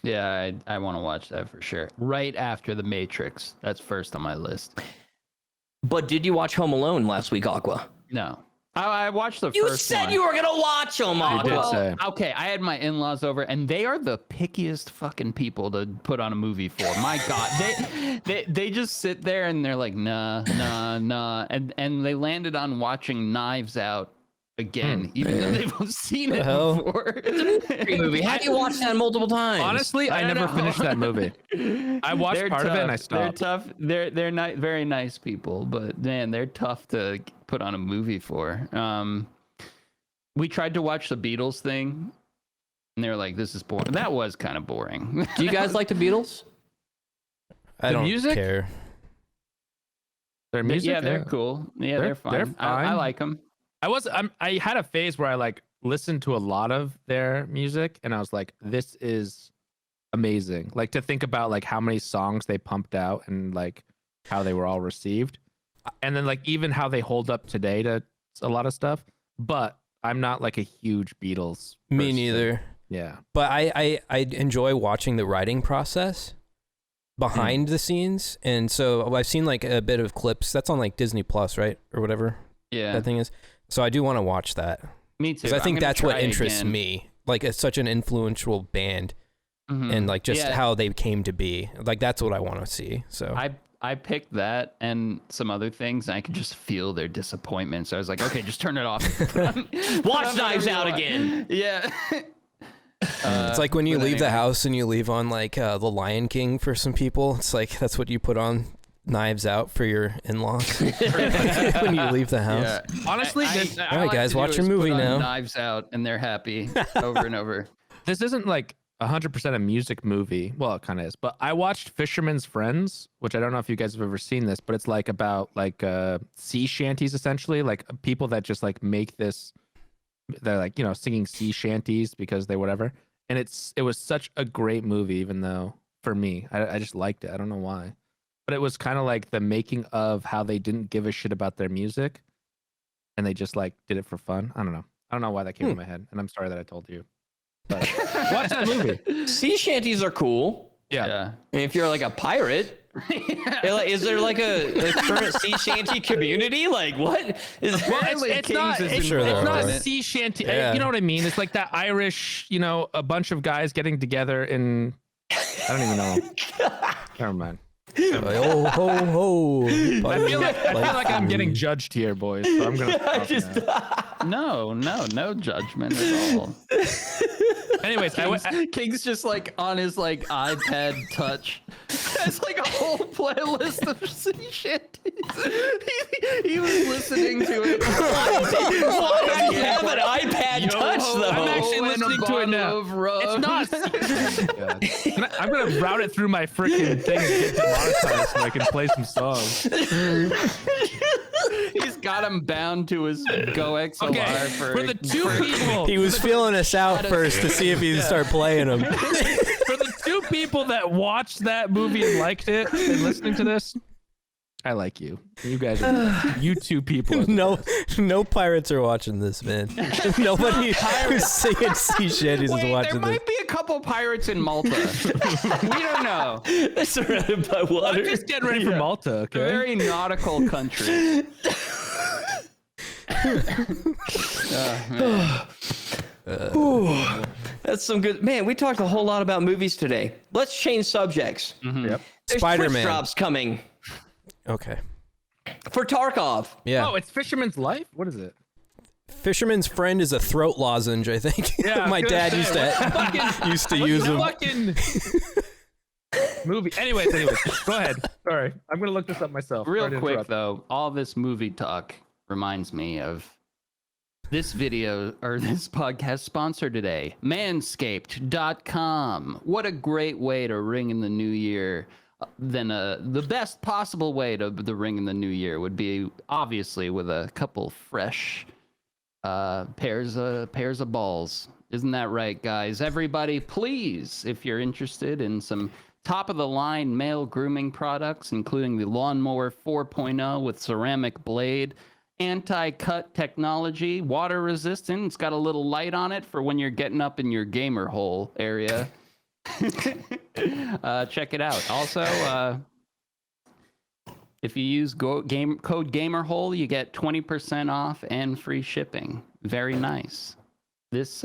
Yeah, I want to watch that for sure. Right after The Matrix. That's first on my list. But did you watch Home Alone last week, Aqua? No. I watched the You first said one. you were gonna watch them, I did Aqua. say. Okay, I had my in-laws over, and they are the pickiest fucking people to put on a movie for. My God, they just sit there and they're like, nah, and they landed on watching Knives Out again, even though they've seen it hell? before. Great movie. Have you watched that multiple times? Honestly, I I never know. finished that movie. I watched They're part of it and I tough. stopped. They're tough. They're not very nice people, but man, they're tough to put on a movie for. We tried to watch the Beatles thing, and they were like, "This is boring." That was kind of boring. Do you guys like the Beatles? I The don't music? care. Their music, yeah, they're cool. Yeah, they're fine. they're I fine. like them. I had a phase where I like listened to a lot of their music and I was like, this is amazing. Like to think about like how many songs they pumped out and like how they were all received. And then like even how they hold up today to a lot of stuff. But I'm not like a huge Beatles Me person. neither. Yeah. But I enjoy watching the writing process behind the scenes. And so I've seen like a bit of clips. That's on like Disney Plus, right? Or whatever Yeah, that thing is. So I do want to watch that. me too. Because I think I'm gonna that's what try interests again. me. Like it's such an influential band Mhm. and like just Yeah. how they came to be. Like that's what I want to see. So I picked that and some other things, and I could just feel their disappointment. So I was like, okay, just turn it off. Watch Knives Out again. Yeah. it's like when you but leave the anyway. house and you leave on like The Lion King for some people. It's like that's what you put on Knives Out for your in-laws when you leave the house. Yeah. Honestly, this, All right, guys, watch your movie now. Knives Out, and they're happy over and over. this isn't like 100% a music movie. Well, it kind of is. But I watched Fisherman's Friends, which I don't know if you guys have ever seen this, but it's like about like sea shanties essentially, like people that just like make this. They're like, you know, singing sea shanties because they whatever. And it was such a great movie, even though for me, I just liked it. I don't know why. But it was kind of like the making of how they didn't give a shit about their music and they just like did it for fun. I don't know why that came to my head. And I'm sorry that I told you. But watch that movie. Sea shanties are cool. Yeah. And if you're like a pirate, is there like a current sea shanty community? Like what? It's not, is it's, Sure it's there not are. sea shanty. Yeah. You know what I mean? It's like that Irish, you know, a bunch of guys getting together in, I don't even know. Never mind. Oh, ho, ho. I feel like I'm getting judged here, boys. So I'm gonna. Stop now. No judgment at all. Anyways, King's just like on his like iPad Touch. It's like a whole playlist of shit. He was listening to it. Why do you have an iPad Touch though? I'm actually listening to it now. It's not. I'm gonna route it through my freaking thing and get demonetized so I can play some songs. He's got him bound to his Go XLR Okay, for the two people. He was feeling us out first to see if he'd start playing them. For the two people that watched that movie and liked it and listening to this, I like you. You guys are you two people. No pirates are watching this, man. Nobody who's singing sea shanties is watching there this. might be a couple pirates in Malta. We don't know. It's surrounded by water. I'm just getting ready for Malta, okay? A very nautical country. That's some good. Man, we talked a whole lot about movies today. Let's change subjects. Yep. There's Spider-Man. Twitch drops coming Okay. for Tarkov. Yeah. Oh, it's Fisherman's Life? What is it? Fisherman's Friend is a throat lozenge, I think. Yeah, My dad used to use them. Fucking movie. Anyways, go ahead. Sorry. I'm going to look this up myself. Real Sorry to quick, interrupt. though, all this movie talk reminds me of this video or this podcast sponsor today, Manscaped.com. What a great way to ring in the new year. Then the best possible way to the ring in the new year would be obviously with a couple fresh pairs of balls. Isn't that right, guys? Everybody, please, if you're interested in some top-of-the-line male grooming products, including the Lawnmower 4.0 with ceramic blade, anti-cut technology, water-resistant. It's got a little light on it for when you're getting up in your gamer hole area. Check it out. Also, if you use code GAMERHOLE, you get 20% off and free shipping. Very nice. This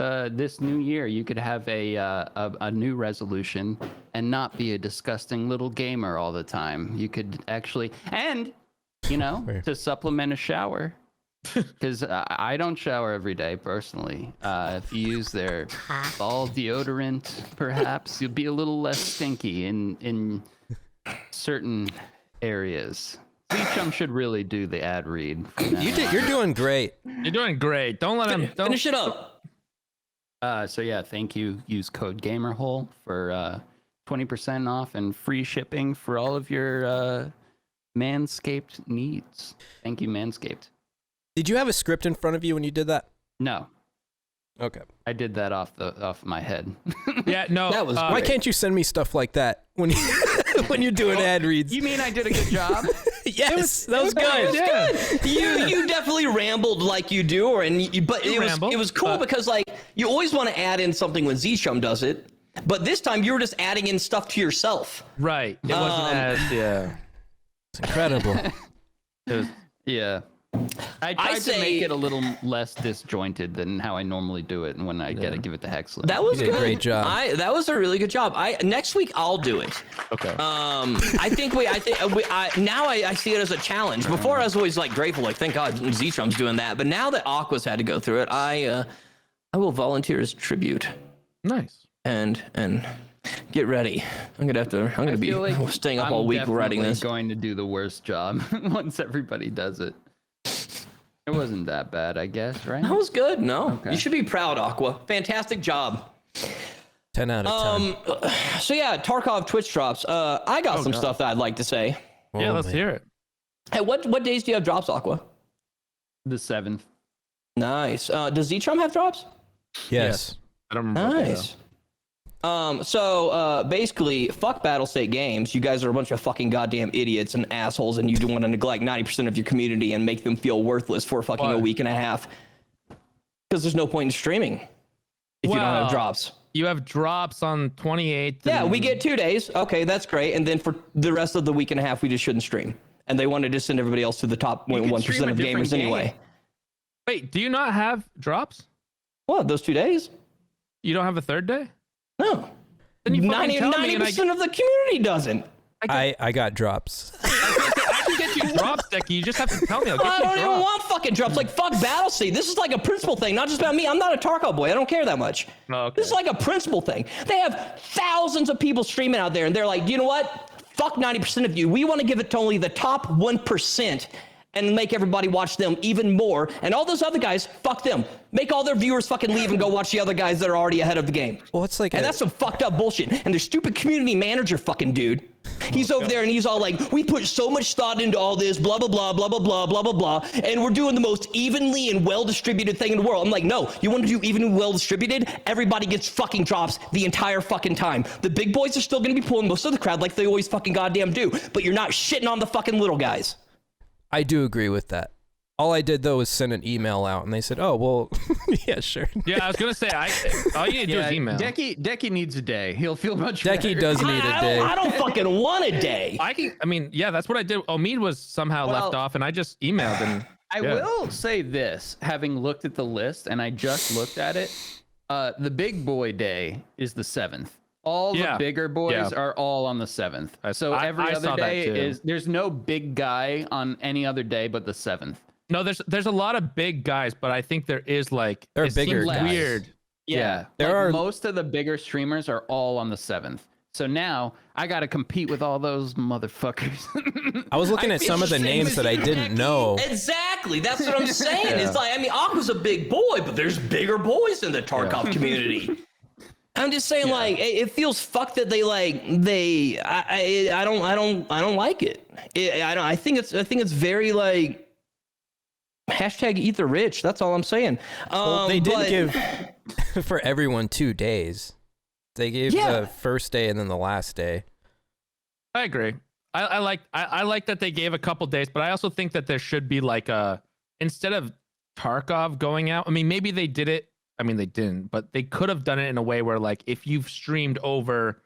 new year, you could have a new resolution and not be a disgusting little gamer all the time. You could actually, and to supplement a shower, because I don't shower every day personally. If you use their ball deodorant, perhaps you'll be a little less stinky in certain areas. Beecham should really do the ad read. You're doing great. You're doing great. Don't let him Finish it up. So yeah, thank you. Use code GAMERHOLE for 20% off and free shipping for all of your Manscaped needs. Thank you, Manscaped. Did you have a script in front of you when you did that? No, Okay. I did that off my head. Yeah, no. That was Why can't you send me stuff like that when you when you're doing ad reads? You mean I did a good job? Yes, that was good. Yeah. You definitely rambled like you do, but ramble, it was cool because like you always want to add in something when Z-Chum does it, but this time you were just adding in stuff to yourself. Right. It wasn't as, yeah. It's incredible. It was, yeah. I tried to make it a little less disjointed than how I normally do it, and when I give it to Hexloom. That was You did a good. great job. That was a really good job. Next week I'll do it. Okay. I think now I see it as a challenge. Before I was always like grateful, like thank God Z-Trum's doing that. But now that Aqua's had to go through it, I will volunteer as tribute Nice. and get ready. I'm gonna be staying up all week writing this. Going to do the worst job once everybody does it. It wasn't that bad, I guess, right? That was good. No, Okay. you should be proud, Aqua. Fantastic job. 10 out of 10. So yeah, Tarkov Twitch drops. I got some stuff that I'd like to say. Yeah, Oh, let's man. hear it. Hey, what days do you have drops, Aqua? The 7th. Nice. Does Z-Trum have drops? Yes. I don't remember. Nice. So basically, fuck Battlestate Games. You guys are a bunch of fucking goddamn idiots and assholes, and you do want to neglect 90% of your community and make them feel worthless for fucking Why? a week and a half. Because there's no point in streaming if you don't Well, have drops. You have drops on 28th. Yeah, we get 2 days. Okay, that's great. And then for the rest of the week and a half, we just shouldn't stream. And they wanted to send everybody else to the top You could 1% stream a of different gamers game. anyway. Wait, do you not have drops? What, those 2 days? You don't have a third day? No. Then you fucking tell me and 90% of the community doesn't. I got drops. I can get you drops, Dekie. You just have to tell me. I'll get I you don't even drops. want fucking drops. Like, fuck Battle Seed. This is like a principle thing, not just about me. I'm not a Tarkov boy. I don't care that much. Oh, okay. This is like a principle thing. They have thousands of people streaming out there, and they're like, you know what? Fuck 90% of you. We want to give it to only the top 1% and make everybody watch them even more. And all those other guys, fuck them. Make all their viewers fucking leave and go watch the other guys that are already ahead of the game. Well, it's like And that's some fucked up bullshit. And their stupid community manager fucking dude. He's over there and he's all like, we put so much thought into all this, blah, blah, blah, blah, blah, blah, blah, blah, blah. And we're doing the most evenly and well-distributed thing in the world. I'm like, no, you want to do even and well-distributed? Everybody gets fucking drops the entire fucking time. The big boys are still going to be pulling most of the crowd like they always fucking goddamn do. But you're not shitting on the fucking little guys. I do agree with that. All I did though was send an email out, and they said, "Oh, well, yeah, sure." Yeah, I was gonna say, all you need to do is email. Dekie needs a day. He'll feel much better. Dekie does need a day. I don't fucking want a day. I mean, yeah, that's what I did. Omid was somehow left off, and I just emailed and. I will say this, having looked at the list, and I just looked at it, the big boy day is the 7th. All the bigger boys are all on the 7th. So every other day there's no big guy on any other day but the 7th. No, there's a lot of big guys, but I think there is like there are bigger guys. Weird. Yeah. There are most of the bigger streamers are all on the 7th. So now I got to compete with all those motherfuckers. I was looking at some of the names that I didn't know. Exactly. That's what I'm saying. It's like, I mean, Aqua's a big boy, but there's bigger boys in the Tarkov community. I'm just saying, like, it feels fucked that I don't like it. I think it's very like hashtag eat the rich. That's all I'm saying. Well, they did give for everyone 2 days. They gave the first day and then the last day. I agree. I like that they gave a couple days, but I also think that there should be like instead of Tarkov going out. I mean, maybe they did it. I mean, they didn't, but they could have done it in a way where, like, if you've streamed over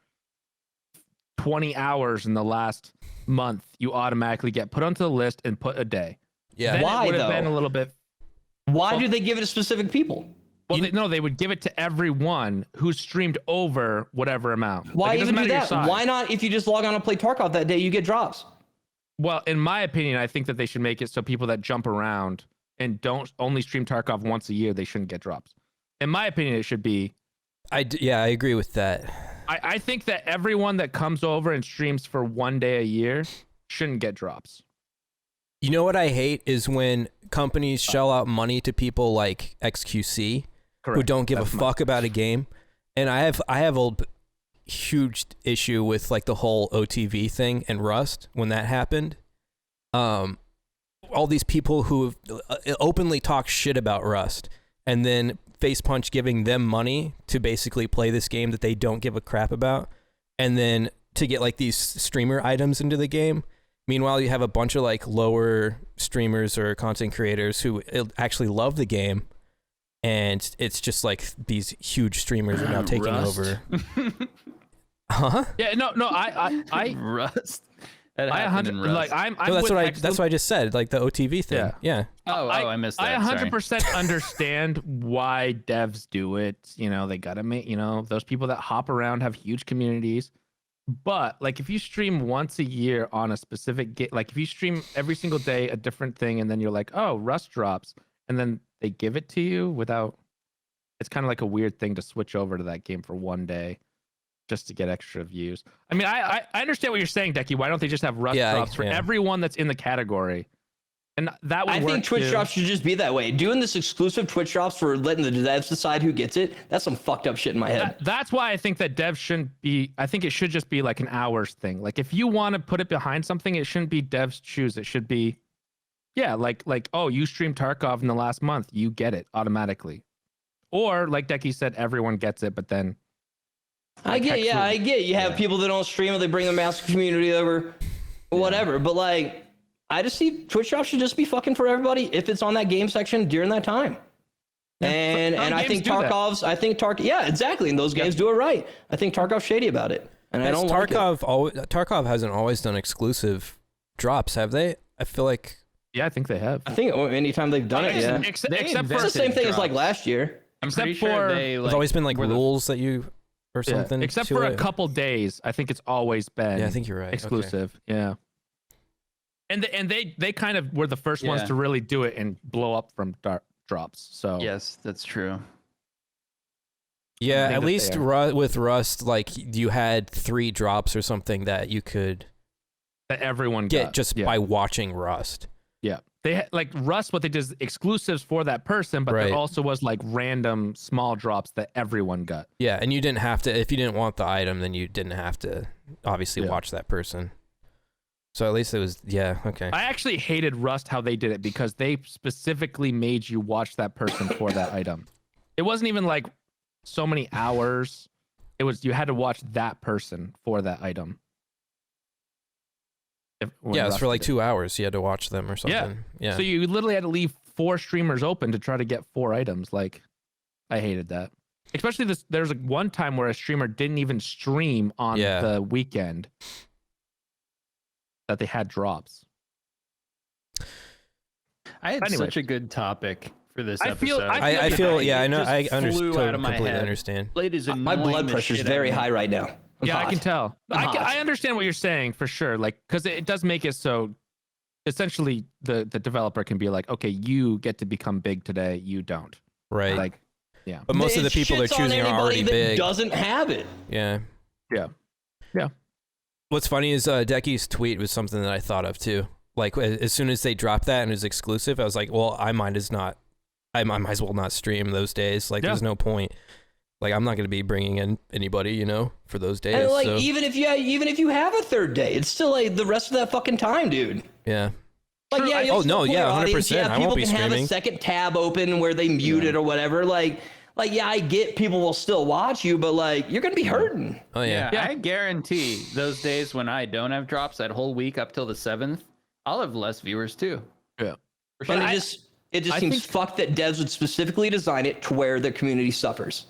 20 hours in the last month, you automatically get put onto the list and put a day. Yeah. Then Why, it would have though? been a little bit. Why do they give it to specific people? Well, they would give it to everyone who's streamed over whatever amount. Why Like, it doesn't even do matter your that? size. Why not? If you just log on and play Tarkov that day, you get drops. Well, in my opinion, I think that they should make it so people that jump around and don't only stream Tarkov once a year, they shouldn't get drops. In my opinion, it should be. I agree with that. I think that everyone that comes over and streams for 1 day a year shouldn't get drops. You know what I hate is when companies shell out money to people like XQC who don't give a fuck about a game. And I have a huge issue with like the whole OTV thing and Rust when that happened. All these people who openly talk shit about Rust and then face punch giving them money to basically play this game that they don't give a crap about, and then to get like these streamer items into the game. Meanwhile, you have a bunch of like lower streamers or content creators who actually love the game, and it's just like these huge streamers are now taking over. Huh? Yeah, no, I Rust. That I happened in 100 Rust. like I'm No, that's with what Hexloom. that's what I just said, like the OTV thing. Yeah. I missed that. I Sorry. 100% understand why devs do it. You know, they gotta make, those people that hop around have huge communities. But like, if you stream once a year on a specific game, like if you stream every single day a different thing, and then you're like, oh, Rust drops, and then they give it to you without, it's kind of like a weird thing to switch over to that game for 1 day just to get extra views. I mean, I understand what you're saying, Dekie. Why don't they just have Rust drops for everyone that's in the category? And that would I work think Twitch too. drops should just be that way. Doing this exclusive Twitch drops for letting the devs decide who gets it, that's some fucked up shit in my head. That's why I think that devs shouldn't be. I think it should just be like an hours thing. Like if you want to put it behind something, it shouldn't be devs choose. It should be, like oh, you streamed Tarkov in the last month, you get it automatically. Or like Dekie said, everyone gets it, but then. I get. You have people that don't stream or they bring the massive community over, whatever. But like, I just see Twitch drops should just be fucking for everybody if it's on that game section during that time. And I think Tarkov's, yeah, exactly. And those games do it right. I think Tarkov's shady about it. And I don't like it. Tarkov hasn't always done exclusive drops, have they? I feel like. Yeah, I think they have. I think anytime they've done it, yeah. Except for It's the same thing as like last year. I'm pretty Except sure for- they. There's always been like rules that you. or something. Except to for a it. couple days, I think it's always been. Yeah, I think you're right. Okay. Exclusive. Yeah. And they kind of were the first ones to really do it and blow up from drops. So Yes, that's true. Yeah, think at that least they are. with Rust, like you had 3 drops or something that you could that everyone get got. just by watching Rust. Yeah. They had like Rust, what they did is exclusives for that person, but Right. there also was like random small drops that everyone got. Yeah, and you didn't have to, if you didn't want the item, then you didn't have to obviously watch that person. So at least it was, okay. I actually hated Rust how they did it because they specifically made you watch that person for that item. It wasn't even like so many hours. It was, you had to watch that person for that item. Yeah, it's for like 2 hours. You had to watch them or something. Yeah. So you literally had to leave 4 streamers open to try to get 4 items. Like, I hated that. Especially this. There's like one time where a streamer didn't even stream on the weekend that they had drops. I had such a good topic for this I episode. feel- I feel, I know, I flew out of my completely head. understand. It is My blood pressure is very high right now. I'm Yeah, hot. I can tell. I'm hot. I understand what you're saying for sure. Like, because it does make it so. Essentially, the developer can be like, okay, you get to become big today. You don't. Right. Like, yeah. But most of the It people they're shits on choosing are anybody already that big. doesn't have it. Yeah. Yeah. Yeah. What's funny is Dekie's tweet was something that I thought of too. Like as soon as they dropped that and it was exclusive, I was like, well, I might as well not stream those days. Like there's no point. Like I'm not going to be bringing in anybody, you know, for those days. And like so. even if you have a third day, it's still like the rest of that fucking time, dude. Yeah. Like yeah, Oh, no, yeah, 100%. Yeah, I people won't be can have a streaming. second tab open where they mute it or whatever. Like yeah, I get people will still watch you, but like you're gonna be hurting. Oh yeah. I guarantee those days when I don't have drops, that whole week up till the 7th, I'll have less viewers too. Yeah. For But sure. it just seems fucked that devs would specifically design it to where the community suffers.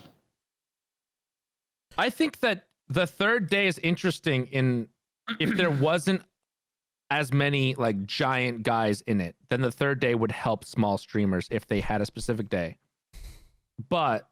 I think that the third day is interesting in if there wasn't as many like giant guys in it, then the third day would help small streamers if they had a specific day. But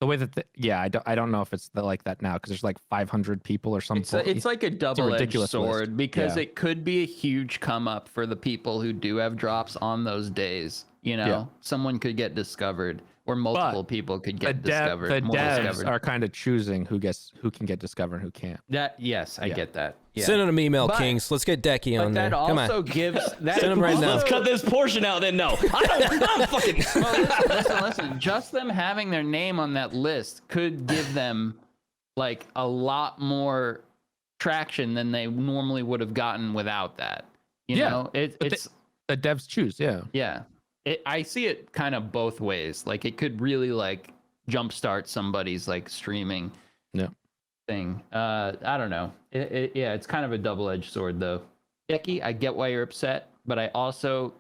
the way that I don't know if it's like that now because there's like 500 people or something. It's like a double-edged ridiculous sword list. because Yeah. it could be a huge come up for the people who do have drops on those days. You know, someone could get discovered or multiple people could get discovered. The more devs discovered. are kind of choosing who can get discovered and who can't. Yes, I get that. Yeah. Send them an email, But- Kings. Let's get Dekie on But there. that Come also on. gives that. Send 'em right now. Let's cut this portion out. Then no, I'm fucking. Well, listen. Just them having their name on that list could give them like a lot more traction than they normally would have gotten without that. You know, it's The devs choose. yeah. I see it kind of both ways. Like it could really like jumpstart somebody's like streaming thing. I don't know. It's kind of a double-edged sword though. Dekie, I get why you're upset, but I also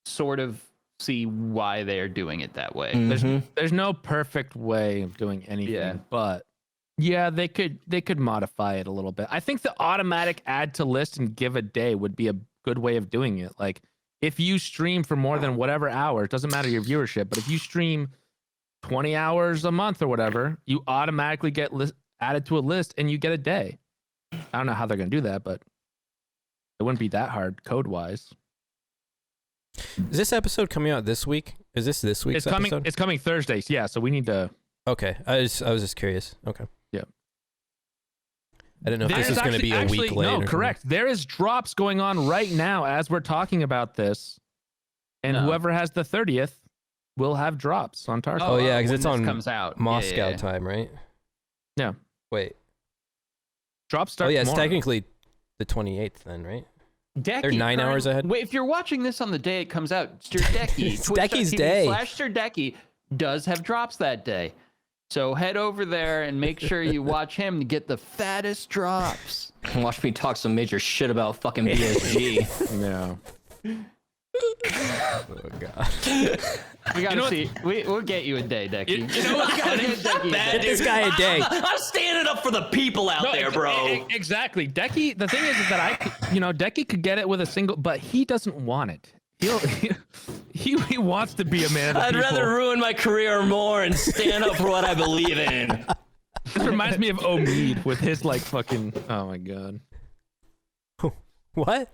sort of see why they're doing it that way. There's no perfect way of doing anything, but yeah, they could modify it a little bit. I think the automatic add to list and give a day would be a good way of doing it. Like if you stream for more than whatever hour, it doesn't matter your viewership, but if you stream 20 hours a month or whatever, you automatically get added to a list and you get a day. I don't know how they're going to do that, but it wouldn't be that hard code wise. Is this episode coming out this week? Is this week's episode? It's coming Thursdays. Yeah. So we need to. Okay. I was just curious. Okay. Yeah. I didn't know if this was going to be a week late. No, correct. There is drops going on right now as we're talking about this, and whoever has the 30th will have drops on Tarkov. Oh yeah, because when it's this on comes out. Moscow Yeah. time, right? Yeah. Wait. Drops start. Oh yeah, it's tomorrow. technically the 28th then, right? Dekie, They're 9 hours ahead? Wait, if you're watching this on the day it comes out, Sir Dekie, It's Dekie's twitch.tv day. / Sir Dekie does have drops that day. So head over there and make sure you watch him to get the fattest drops. Watch me talk some major shit about fucking BSG. Yeah. Oh god. We gotta see. We'll get you a day, Dekie. You know what's funny? Get this guy a day. I'm standing up for the people out there, bro. Exactly. Dekie. The thing is that Dekie could get it with a single, but he doesn't want it. He wants to be a man of the I'd people. rather ruin my career more and stand up for what I believe in. This reminds me of Omid with his like fucking. Oh my god. What?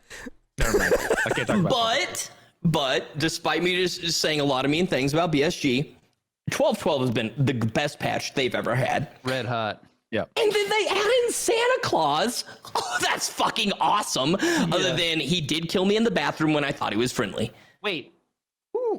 Never mind. I can't talk about that. But despite me just saying a lot of mean things about BSG, 12.12 has been the best patch they've ever had. Red hot. Yeah. And then they add in Santa Claus. Oh, that's fucking awesome. Other than he did kill me in the bathroom when I thought he was friendly. Wait,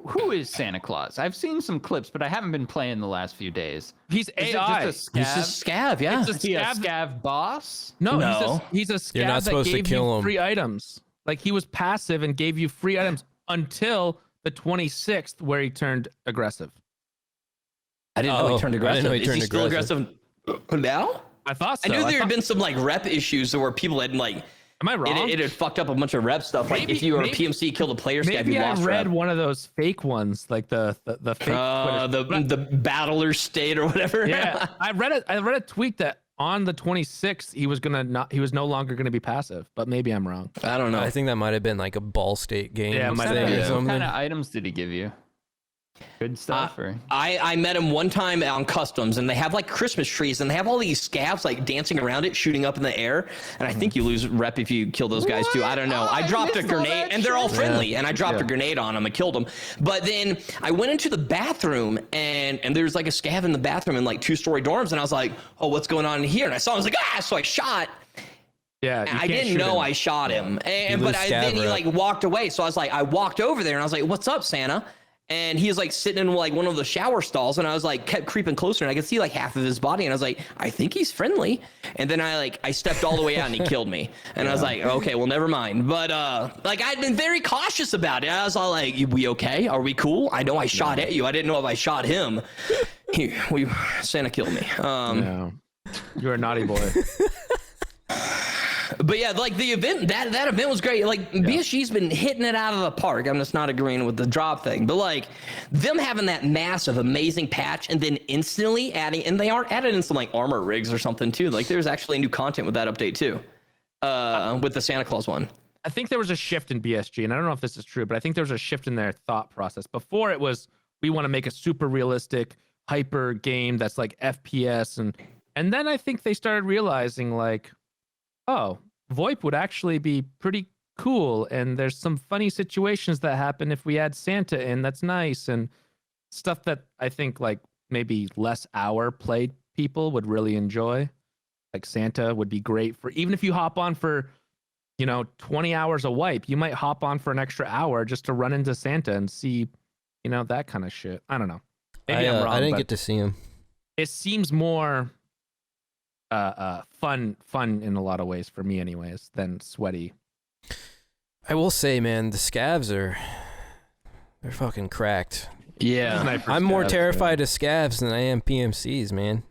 who is Santa Claus? I've seen some clips, but I haven't been playing the last few days. He's Is AI. it just a scav? He's a scav, yeah. It's Is he a Scav- scav boss? No, No. he's a scab You're not that supposed to gave kill you him. free items. Like he was passive and gave you free items until the 26th, where he turned aggressive. I didn't know Oh, he turned I aggressive. didn't know he Is he turned still aggressive. aggressive now? I thought so. I knew there had thought- been some like rep issues where people had like Am I wrong? it had fucked up a bunch of rep stuff. Like Maybe- if you were a maybe- PMC killed a player scab, Maybe you I lost read rep. one of those fake ones, like the fake. Twitter- The battler state or whatever. yeah, I read a tweet that on the 26th he was no longer gonna be passive, but maybe I'm wrong. I don't know. I think that might have been like a Ball State game. Yeah, it might have thing been. or What something. kind of items did he give you? Good stuff, or I met him one time on customs, and they have like Christmas trees, and they have all these scabs like dancing around it, shooting up in the air. And I think you lose rep if you kill those guys too. I don't know. Oh, I I dropped a missed all grenade, that and they're all shit. friendly, and I dropped a grenade on them and killed them. But then I went into the bathroom, and there's like a scab in the bathroom in like 2-story dorms, and I was like, oh, what's going on in here? And I saw him, I was like, ah! So I shot. Yeah, you I can't didn't shoot know him. I shot him, and lose but scab then he rep. like walked away. So I was like, I walked over there and I was like, "What's up, Santa?" And he was like sitting in like one of the shower stalls, and I was like kept creeping closer, and I could see like half of his body, and I was like, I think he's friendly. And then I stepped all the way out, and he killed me. And I was like, okay, well, never mind. But like I'd been very cautious about it. I was all like, we okay? Are we cool? I know I shot at you. I didn't know if I shot him. Santa killed me. No. You're a naughty boy. But yeah, like the event, that event was great. Like BSG's been hitting it out of the park. I'm just not agreeing with the drop thing, but like them having that massive, amazing patch and then instantly adding, and they are added in some like armor rigs or something too. Like there's actually new content with that update too, with the Santa Claus one. I think there was a shift in BSG, and I don't know if this is true, but I think there was a shift in their thought process. Before it was, we want to make a super realistic, hyper game that's like FPS, and then I think they started realizing like, oh, VoIP would actually be pretty cool, and there's some funny situations that happen if we add Santa in. That's nice, and stuff that I think like maybe less hour played people would really enjoy. Like Santa would be great for even if you hop on for 20 hours a wipe, you might hop on for an extra hour just to run into Santa and see, that kind of shit. I don't know. Maybe I'm wrong. I didn't but get to see him. it seems more fun in a lot of ways for me anyways than sweaty. I will say, man, the scavs they're fucking cracked. Yeah. Sniper I'm more scabs, terrified of scavs than I am PMCs, man.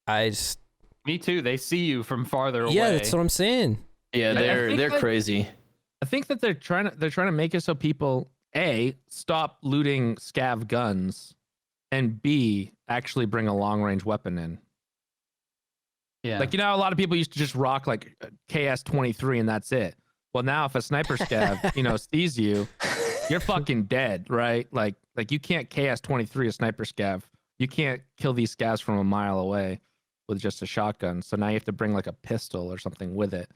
I just me too. They see you from farther away. yeah, that's what I'm saying. Yeah, I think they're that- crazy. I think that they're trying to make it so people stop looting scav guns, and B actually bring a long range weapon in. Yeah. Like a lot of people used to just rock like KS-23 and that's it. Well, now if a sniper scav sees you, you're fucking dead, right? Like you can't KS-23 a sniper scav. You can't kill these scavs from a mile away with just a shotgun. So now you have to bring like a pistol or something with it.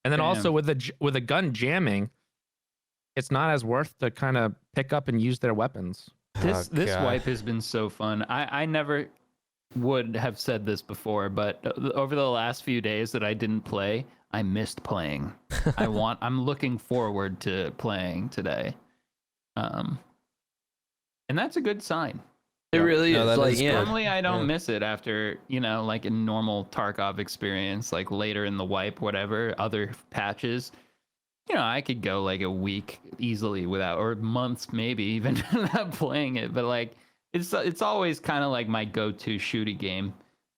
And then also with a gun jamming, it's not as worth to kind of pick up and use their weapons. This God. wipe has been so fun. I never would have said this before, but over the last few days that I didn't play, I missed playing. I'm looking forward to playing today. And that's a good sign. It really No, is. that Like, is yeah. Normally I don't Yeah. miss it after, like a normal Tarkov experience, like later in the wipe, whatever, other patches. I could go like a week easily without, or months maybe even without playing it. But like, it's always kind of like my go-to shooty game.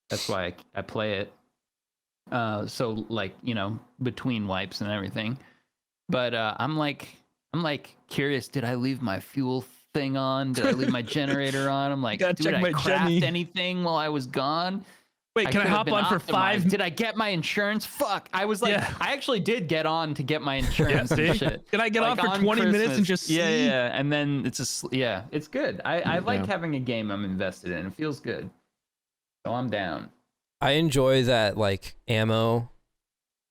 That's why I play it. So like, between wipes and everything. But I'm like curious. Did I leave my fuel thing on? Did I leave my generator on? I'm like, Gotta did check I my craft Jenny. anything while I was gone? Wait, can I could have hop been on for optimized. 5? Did I get my insurance? Fuck. I was like, Yeah. I actually did get on to get my insurance see? and shit. Can I get Like, on for on 20 minutes and Christmas. just yeah, see? yeah. And then it's it's good. I like Yeah. having a game I'm invested in. It feels good. So I'm down. I enjoy that like ammo,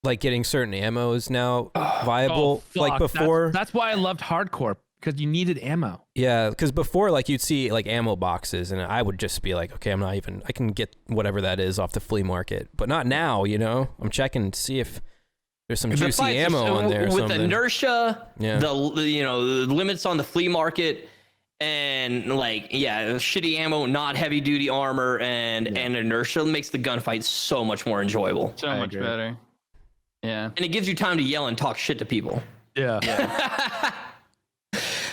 like getting certain ammo is now viable. Oh, Like fuck. before, That's why I loved hardcore, because you needed ammo. yeah, because before like you'd see like ammo boxes, and I would just be like, okay, I can get whatever that is off the flea market, but not now. You know, I'm checking to see if there's some juicy ammo on there. Or With something. inertia, Yeah. the limits on the flea market, and like shitty ammo, not heavy duty armor, and inertia makes the gunfight so much more enjoyable. So much better. Yeah. And it gives you time to yell and talk shit to people. Yeah.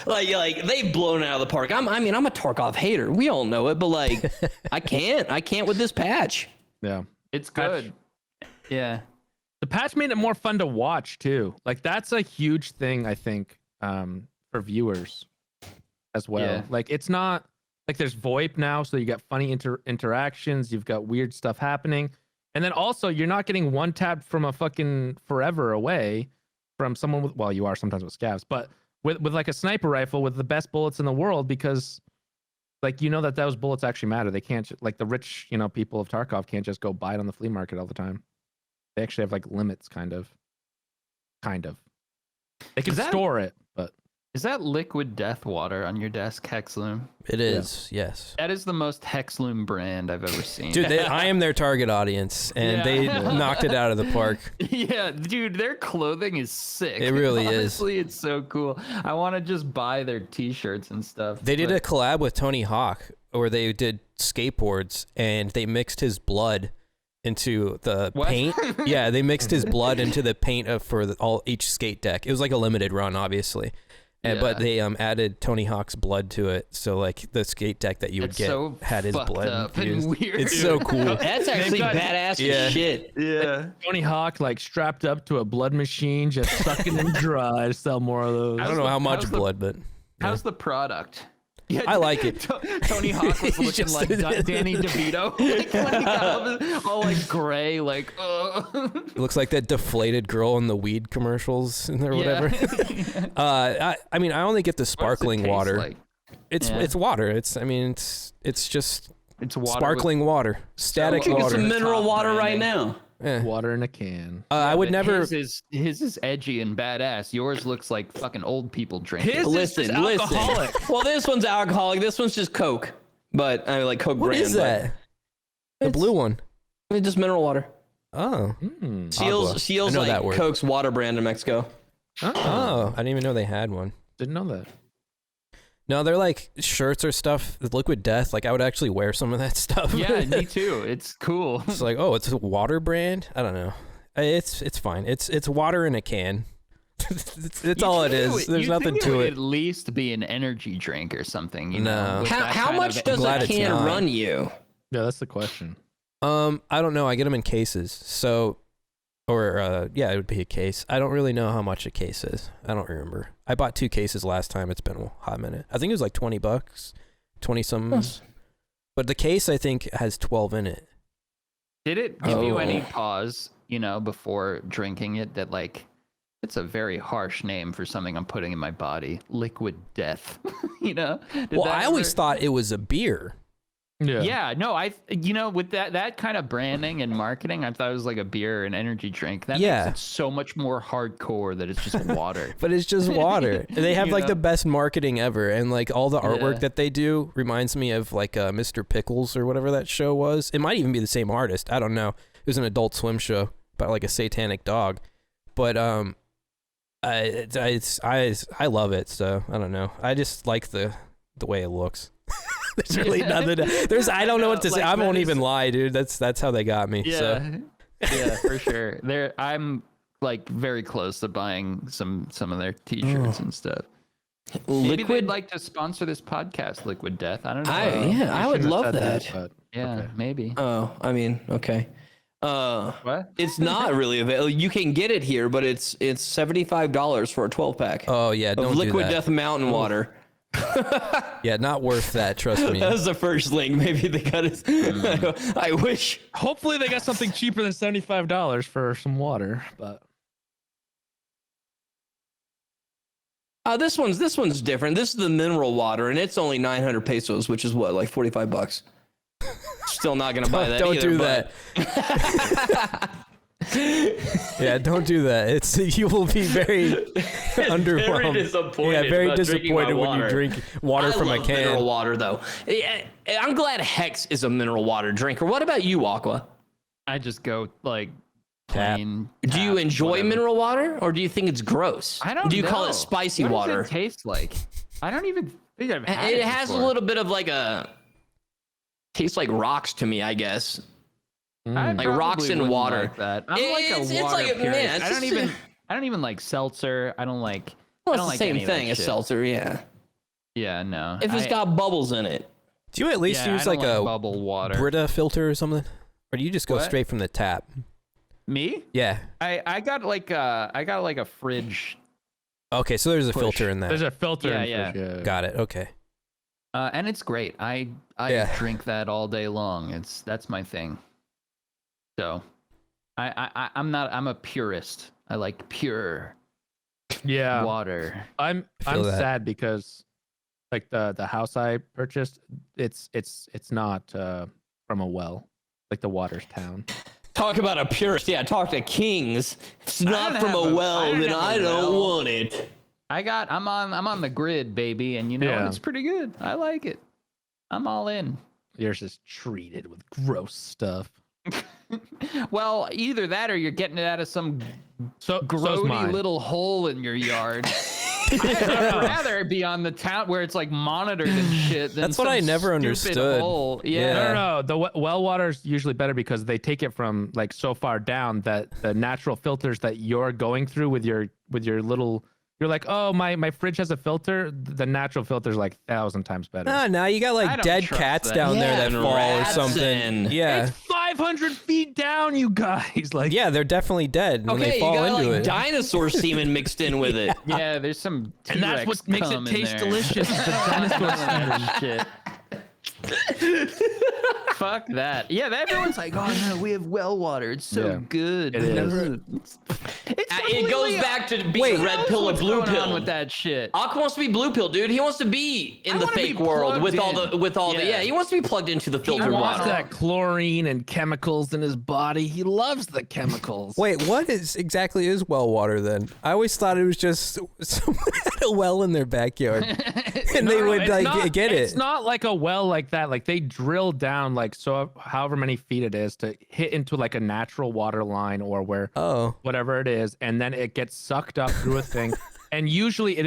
Like they've blown it out of the park. I'm a Tarkov hater. We all know it, but like I can't with this patch. Yeah. It's good. Yeah. The patch made it more fun to watch too. Like that's a huge thing, I think, for viewers as well. Yeah. Like it's not like there's VoIP now, so you got funny interactions, you've got weird stuff happening. And then also you're not getting one tapped from a fucking forever away from someone with, well, you are sometimes with scavs, but with like a sniper rifle with the best bullets in the world, because like that those bullets actually matter. They can't like the rich, people of Tarkov can't just go buy it on the flea market all the time. They actually have like limits, kind of. They can store it, but Is that liquid death water on your desk, Hexloom? It is, yes. That is the most Hexloom brand I've ever seen. Dude, I am their target audience, and they knocked it out of the park. Yeah, dude, their clothing is sick. It really is. Honestly, it's so cool. I want to just buy their t-shirts and stuff. They did a collab with Tony Hawk, where they did skateboards, and they mixed his blood into the paint. Yeah, they mixed his blood into the paint for each skate deck. It was like a limited run, obviously. But they added Tony Hawk's blood to it, so like the skate deck that you would get had his blood infused. Weird. It's so cool. That's actually badass as shit. Yeah. Tony Hawk like strapped up to a blood machine, just sucking them dry to sell more of those. I don't know how much blood, but how's the product? Yeah, I like it. Tony Hawk was looking just- like Danny DeVito, like when he got all like gray, like. it looks like that deflated girl in the weed commercials or whatever. I mean, I only get the sparkling water. Like? It's water. It's just It's water sparkling water, static You can get water. some mineral Top water right branding. now. Eh. Water in a can. I would But never. His is edgy and badass. Yours looks like fucking old people drinking. His Listen. Well, this one's alcoholic. This one's just Coke, but I mean, like Coke What brand. is that? The blue one. But just mineral water. Oh. Seals I know that like word. Coke's water brand in Mexico. Oh, I didn't even know they had one. Didn't know that. No, they're like shirts or stuff. The Liquid Death. Like I would actually wear some of that stuff. Yeah, me too. It's cool. It's like, oh, it's a water brand. I don't know. It's fine. It's water in a can. it's all it is. There's nothing to would it. At least be an energy drink or something. You know, No. with that How kind much of- does glad a it's can not. run you? Yeah, that's the question. I don't know. I get them in cases. So, yeah, it would be a case. I don't really know how much a case is. I don't remember. I bought 2 cases last time. It's been a hot minute. I think it was like $20, 20 some. Yes. But the case I think has 12 in it. Did it give you Oh. any pause, before drinking it, that like it's a very harsh name for something I'm putting in my body? Liquid death. Did Well, that I always ever- thought it was a beer. Yeah, no, with that kind of branding and marketing, I thought it was like a beer and energy drink. That Yeah. makes it so much more hardcore that it's just water. But it's just water. They have You like know? the best marketing ever, and like all the artwork Yeah. that they do reminds me of like Mr. Pickles or whatever that show was. It might even be the same artist. I don't know. It was an Adult Swim show about like a satanic dog, but I love it. So I don't know. I just like the way it looks. There's really nothing. I don't know what to say. I won't even lie, dude. That's how they got me. Yeah, So. yeah, for sure. I'm like very close to buying some of their T-shirts and stuff. Maybe they'd like to sponsor this podcast, Liquid Death. I don't know. I would love that. But Yeah, okay. maybe. Oh, I mean, okay. What? It's not really available. You can get it here, but it's $75 for a 12-pack Oh yeah, don't of Liquid do that. Death Mountain Water. Yeah, not worth that. Trust me. That was the first link. Maybe they got it. I wish. Hopefully they got something cheaper than $75 for some water, but This one's different. This is the mineral water, and it's only 900 pesos, which is what, like $45. still not gonna buy that. Don't either, do but- that. Yeah, don't do that. You will be very underwhelmed. disappointed Yeah, very about drinking my disappointed when you water. drink water from a love mineral can. water, though. Yeah, I'm glad Hex is a mineral water drinker. What about you, Aqua? I just go like Tap. plain. Do you tap, enjoy whatever. mineral water, or do you think it's gross? I don't. Do you call know. it spicy What water? Does it taste like? I don't even think I've had It has before. a little bit of like a tastes like rocks to me, I guess. I like rocks probably in wouldn't water. like that. I'm It's like a water like a- purist. man, it's I don't just- even. I don't even like seltzer. I don't like. Well, I it's don't the like same any of that thing as shit. seltzer, yeah. Yeah, no. If it's got bubbles in it. Do you at least yeah, use I like don't a bubble water. Brita filter or something? Or do you just go What? straight from the tap? Me? Yeah. I got like a fridge. Okay, so there's a Push. filter in There's that. a filter. Yeah, in fridge, Got it. Okay. And it's great. I Yeah. drink that all day long. That's my thing. So, I'm a purist. I like pure Yeah. water. I'm feel that. sad because like the house I purchased, it's not from a well. Like the water's town. Talk about a purist. Yeah, talk to kings. If it's not don't from have a a- well, I don't then have a I don't well. want it. I'm on the grid, baby, and Yeah. it's pretty good. I like it. I'm all in. Yours is treated with gross stuff. Well, either that or you're getting it out of some So's grody mine. little hole in your yard. I'd rather be on the town where it's like monitored and shit. Than That's what I some never stupid understood. Hole. Yeah. Yeah. No. The well water is usually better because they take it from like so far down that the natural filters that you're going through with your little. You're like, oh, my fridge has a filter. The natural filter is like 1,000 times better. Ah, now you got I like don't dead trust cats that. down there Yeah, that fall or rats something. and- Yeah. It's 500 feet down, you guys. Like, Yeah, they're definitely dead when Okay, they you fall got into like it. dinosaur semen mixed in with it. Yeah, there's some and that's T-Rex what makes it cum in taste there. delicious. The dinosaur semen. Shit. Fuck that. Yeah, everyone's like, oh no, we have well water. It's so Yeah, good. it is. It's It goes completely- back to being Wait, red pill or What's blue going on pill. with that shit? Aqua wants to be blue pill, dude. He wants to be in I the wanna be fake world plugged with all in. the Yeah. he wants to be plugged into the filtered Wants water. that chlorine and chemicals in his body. He loves the chemicals. Wait, what exactly is well water then? I always thought it was just someone had a well in their backyard and they would It's like not- get It's it. not like a well like that. Like they drill down like so however many feet it is to hit into like a natural water line or where Oh. whatever it is, and then it gets sucked up through a thing. And usually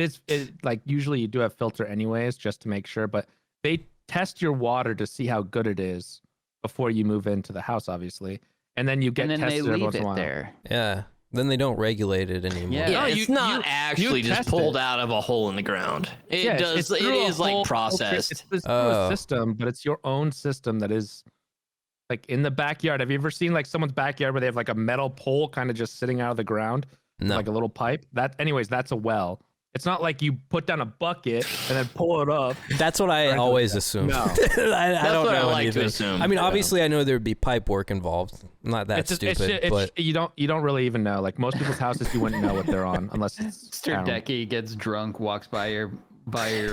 usually you do have filter anyways, just to make sure. But they test your water to see how good it is before you move into the house, obviously. And then you get And then they tested every leave once in a it while. there. Yeah. Then they don't regulate it anymore. Yeah. Yeah, No, it's you- not you actually just test pulled it. out of a hole in the ground. It Yeah, does. It through a is like whole- processed. It's through Oh. a system, but it's your own system that is like in the backyard. Have you ever seen like someone's backyard where they have like a metal pole kind of just sitting out of the ground, No. like a little pipe? Anyways, that's a well. It's not like you put down a bucket and then pull it up. That's what I always assume. No. I don't what I know like to anything. assume. I mean, obviously, I know there'd be pipe work involved. I'm not that It's just, stupid, it's but you don't really even know. Like most people's houses, you wouldn't know what they're on unless it's Mr. town. Dekie gets drunk, walks by your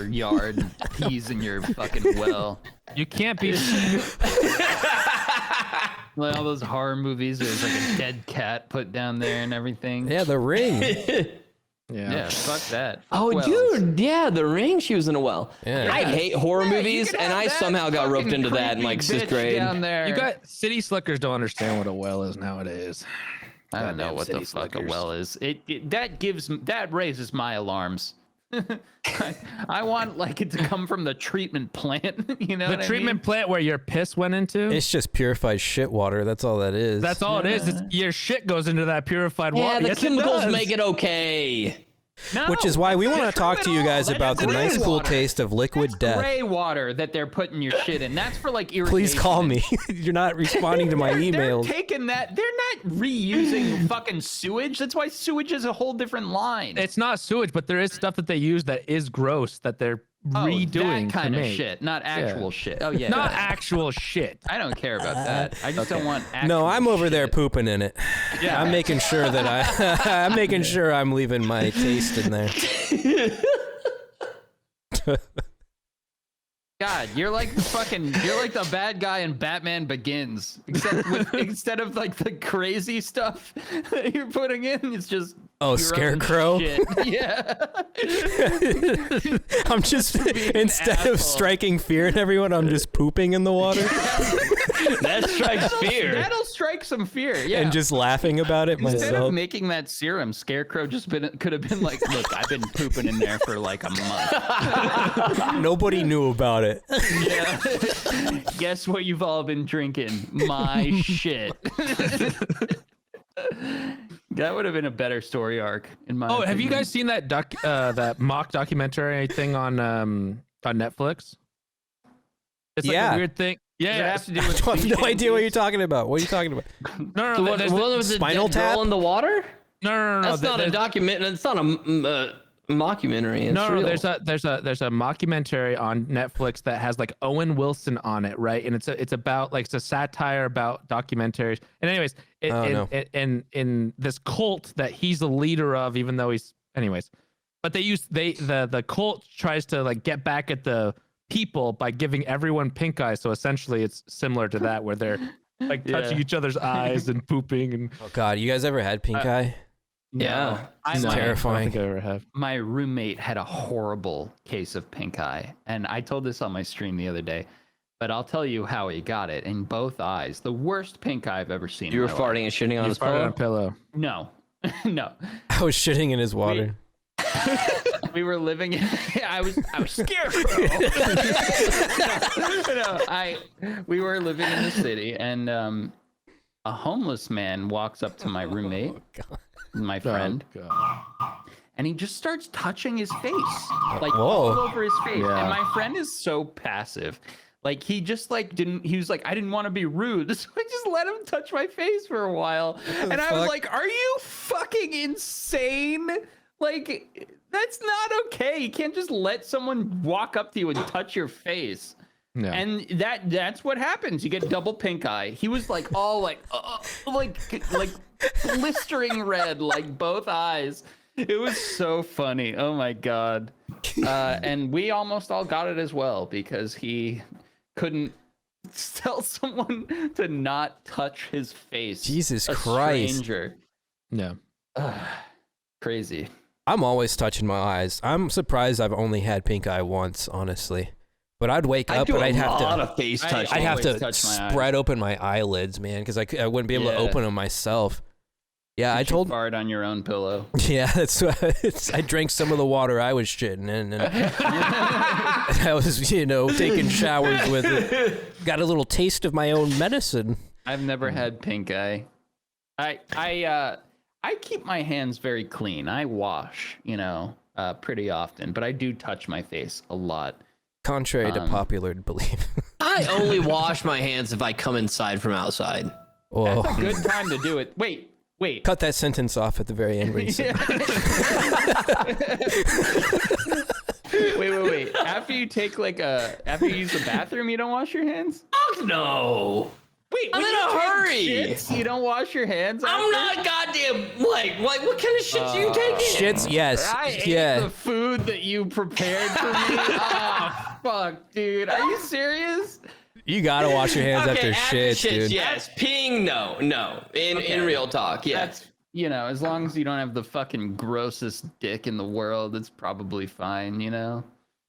yard, and pees in your fucking well. You can't be. Like all those horror movies, there's like a dead cat put down there and everything. yeah, the ring. Yeah, fuck that. Oh, Wells. dude, yeah, the ring. She was in a well. Yeah. I hate horror Yeah, you movies, could and have I that somehow got roped fucking into that in like creepy 6th bitch grade. Down there. You got city slickers don't understand what a well is nowadays. I don't know Goddamn what the city fuck a slickers. well is. That raises my alarms. I want like it to come from the treatment plant. You know The what treatment plant where your piss went into. It's just purified shit water. That's all that is. That's all it is. It's, your shit goes into that purified Yeah, water. the Yes, chemicals does. make it okay. No, Which is why we want to talk to you guys about the nice, cool water. taste of liquid That's death. gray water that they're putting your shit in. That's for like irrigation. Please call me. You're not responding to my They're emails. taking that. They're not reusing fucking sewage. That's why sewage is a whole different line. It's not sewage, but there is stuff that they use that is gross that they're redoing that kind to of make. shit, not actual shit. Oh yeah, Not actual shit. I don't care about that. I just don't want. No, actual I'm over there shit. pooping in it. Yeah. I'm making sure that I'm making sure I'm leaving my taste in there. God, you're like the bad guy in Batman Begins, instead of like the crazy stuff that you're putting in, it's just Oh, your own Scarecrow? shit. Yeah. I'm just Be an instead asshole. of striking fear in everyone, I'm just pooping in the water That strikes fear. That'll strike some fear. Yeah. and just laughing about it Instead myself. of making that serum, Scarecrow could have been like, look, I've been pooping in there for like a month. Nobody knew about it. Yeah. Guess what you've all been drinking? My shit. That would have been a better story arc in my Oh, have you opinion. guys seen that that mock documentary thing on Netflix? It's like Yeah. a weird thing. Does it Yeah, have to do I with have no idea what you're talking about. What are you talking about? no, The one with the Spinal dead Tap? girl in the water? no. That's not a document. It's not a mockumentary. It's No, real. there's a mockumentary on Netflix that has like Owen Wilson on it, right? And it's about like it's a satire about documentaries. And anyways, in this cult that he's the leader of, even though but the cult tries to like get back at the people by giving everyone pink eye. So essentially, it's similar to that where they're like touching each other's eyes and pooping and. Oh God, you guys ever had pink eye? Yeah. It's terrifying. I don't think I ever have. My roommate had a horrible case of pink eye, and I told this on my stream the other day, but I'll tell you how he got it in both eyes. The worst pink eye I've ever seen. You were in my life. farting and shitting on You his farted on pillow? a pillow. No, no. I was shitting in his water. We were living in. I was scarecrow. We were living in the city, and a homeless man walks up to my roommate, my friend, and he just starts touching his face, like all over his face. Yeah. And my friend is so passive. Like he just like he was like, I didn't want to be rude. So I just let him touch my face for a while. And I was like, are you fucking insane? Like, that's not okay. You can't just let someone walk up to you and touch your face. Yeah. And that's what happens. You get double pink eye. He was like all like blistering red, like both eyes. It was so funny. Oh my God. And we almost all got it as well because he couldn't tell someone to not touch his face. Jesus A Christ. stranger. Yeah. Crazy. I'm always touching my eyes. I'm surprised I've only had pink eye once, honestly. But I'd wake I up do and a I'd have lot to. of face touching. I'd have always to touch my eyes. spread open my eyelids, man, because I wouldn't be able to Yeah. open them myself. Yeah, I You told. fart on your own pillow. Yeah, that's why I drank some of the water I was shitting in, and I was, taking showers with it. Got a little taste of my own medicine. I've never had pink eye. I keep my hands very clean. I wash, pretty often, but I do touch my face a lot. Contrary to popular belief. I only wash my hands if I come inside from outside. Whoa. That's a good time to do it. Wait. Cut that sentence off at the very end. Where you said, Wait. After you use the bathroom, you don't wash your hands? Fuck no. Wait, I'm when in you a take hurry. shits, you don't wash your hands? I'm after? not goddamn like what kind of shit do you take in? shits, yes. I ate Yeah. the food that you prepared for me. Oh, fuck, dude. Are you serious? You gotta wash your hands Okay, after shits, dude. yes. Peeing, no. In real talk, yeah. That's, as long as you don't have the fucking grossest dick in the world, it's probably fine, No,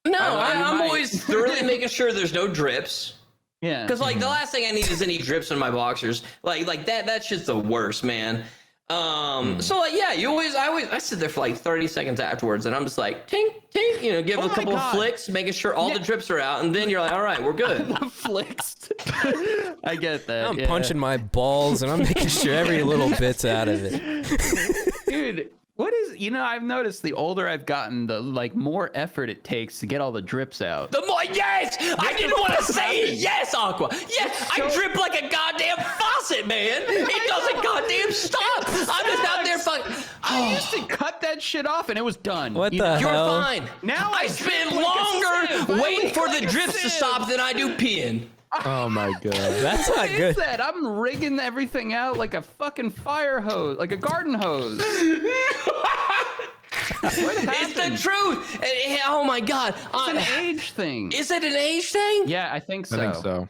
you I'm might. always thoroughly making sure there's no drips. Yeah. Because like the last thing I need is any drips in my boxers. Like that's just the worst, man. So like yeah, I sit there for like 30 seconds afterwards, and I'm just like tink tink, give Oh a my couple of God. flicks, making sure all the drips are out, and then you're like, all right, we're good. Flixed. I get that. I'm punching my balls and I'm making sure every little bit's out of it. Dude, what is, I've noticed the older I've gotten, the more effort it takes to get all the drips out. The more yes, I didn't want to say yes, Aqua. Yes, I drip like a goddamn faucet, man. It doesn't goddamn stop. I'm just out there fucking. I used to cut that shit off and it was done. What You the know? You're hell? fine. Now I I spend drip like a sieve. longer I waiting leak for like the a drips to sieve. stop than I do peeing. Oh my God. That's not What is good. that? I'm rigging everything out like a fucking fire hose, like a garden hose. It's the truth. Oh my god. It's an age thing. Is it an age thing? Yeah, I think so. I think so.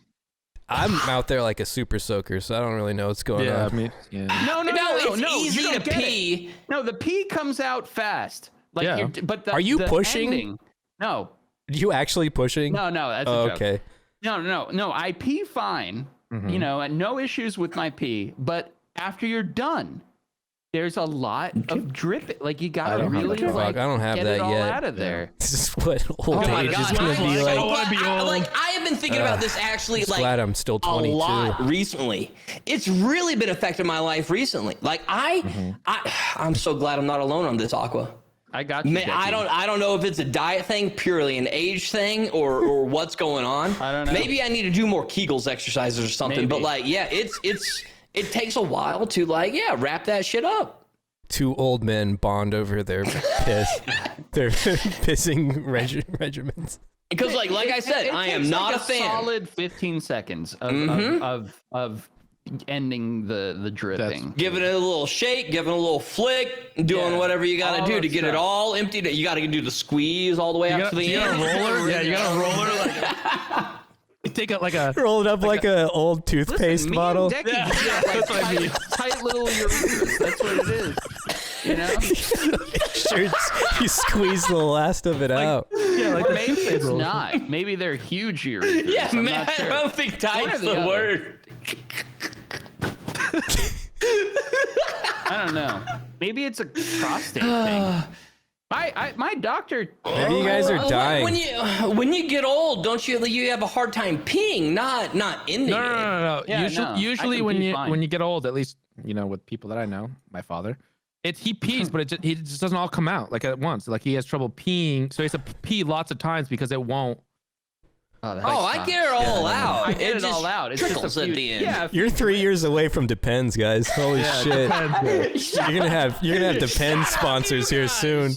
I'm out there like a super soaker, so I don't really know what's going Yeah, on. I mean, yeah. No, It's you easy don't to get it. pee. No, the pee comes out fast. Like, Yeah. but the, Are you the pushing? ending- No, Are you actually pushing? no, that's a Oh, joke. okay. No. I pee fine. Mhm. You know, and no issues with my pee. But after you're done, there's a lot of drip. Like you I gotta don't have really that. like Fuck, I don't have get that it all yet. out of there. This is what old Oh my age is god. gonna be like. I have been thinking about this actually Just like glad I'm still a 22. lot recently. It's really been affecting my life recently. Like I'm so glad I'm not alone on this, Aqua. I got you. Man, I don't know if it's a diet thing, purely an age thing, or what's going on. I don't know. Maybe I need to do more Kegels exercises or something. Maybe. But like, yeah, it takes a while to like, wrap that shit up. Two old men bond over their piss, their pissing regimens. Because like I said, It I am takes not like a fan. Solid 15 seconds of ending the dripping. Giving it a little shake, giving it a little flick, doing Yeah. whatever you gotta All do that to get it stuff. all emptied. You gotta do the squeeze all the way up to the end. roller? Yeah, you got a roller. Like, you take it like a. Roll it up like a old toothpaste Me bottle. and Dekie just have, like, tight little urethras. That's what it is. You know? Sure, you squeeze the last of it out. Yeah, like Or a maybe toothpaste it's roller. not. Maybe they're huge urethras. Yeah, I'm man, not sure. I don't think One tight's or the the other. word. I don't know. Maybe it's a prostate thing. My doctor. Maybe you guys are dying. When you get old, don't you have a hard time peeing, not ending No, it. no. Yeah, usually, no, I usually can when pee you fine. when you get old, at least with people that I know, my father, he pees, but he just doesn't all come out like at once. Like he has trouble peeing, so he has to pee lots of times because it won't. Oh, I get it all out. I get it just all out. It's just trickles a at few, the end. Yeah, You're 3 years away from Depends, guys. Holy shit! You're gonna have Depends sponsors here soon.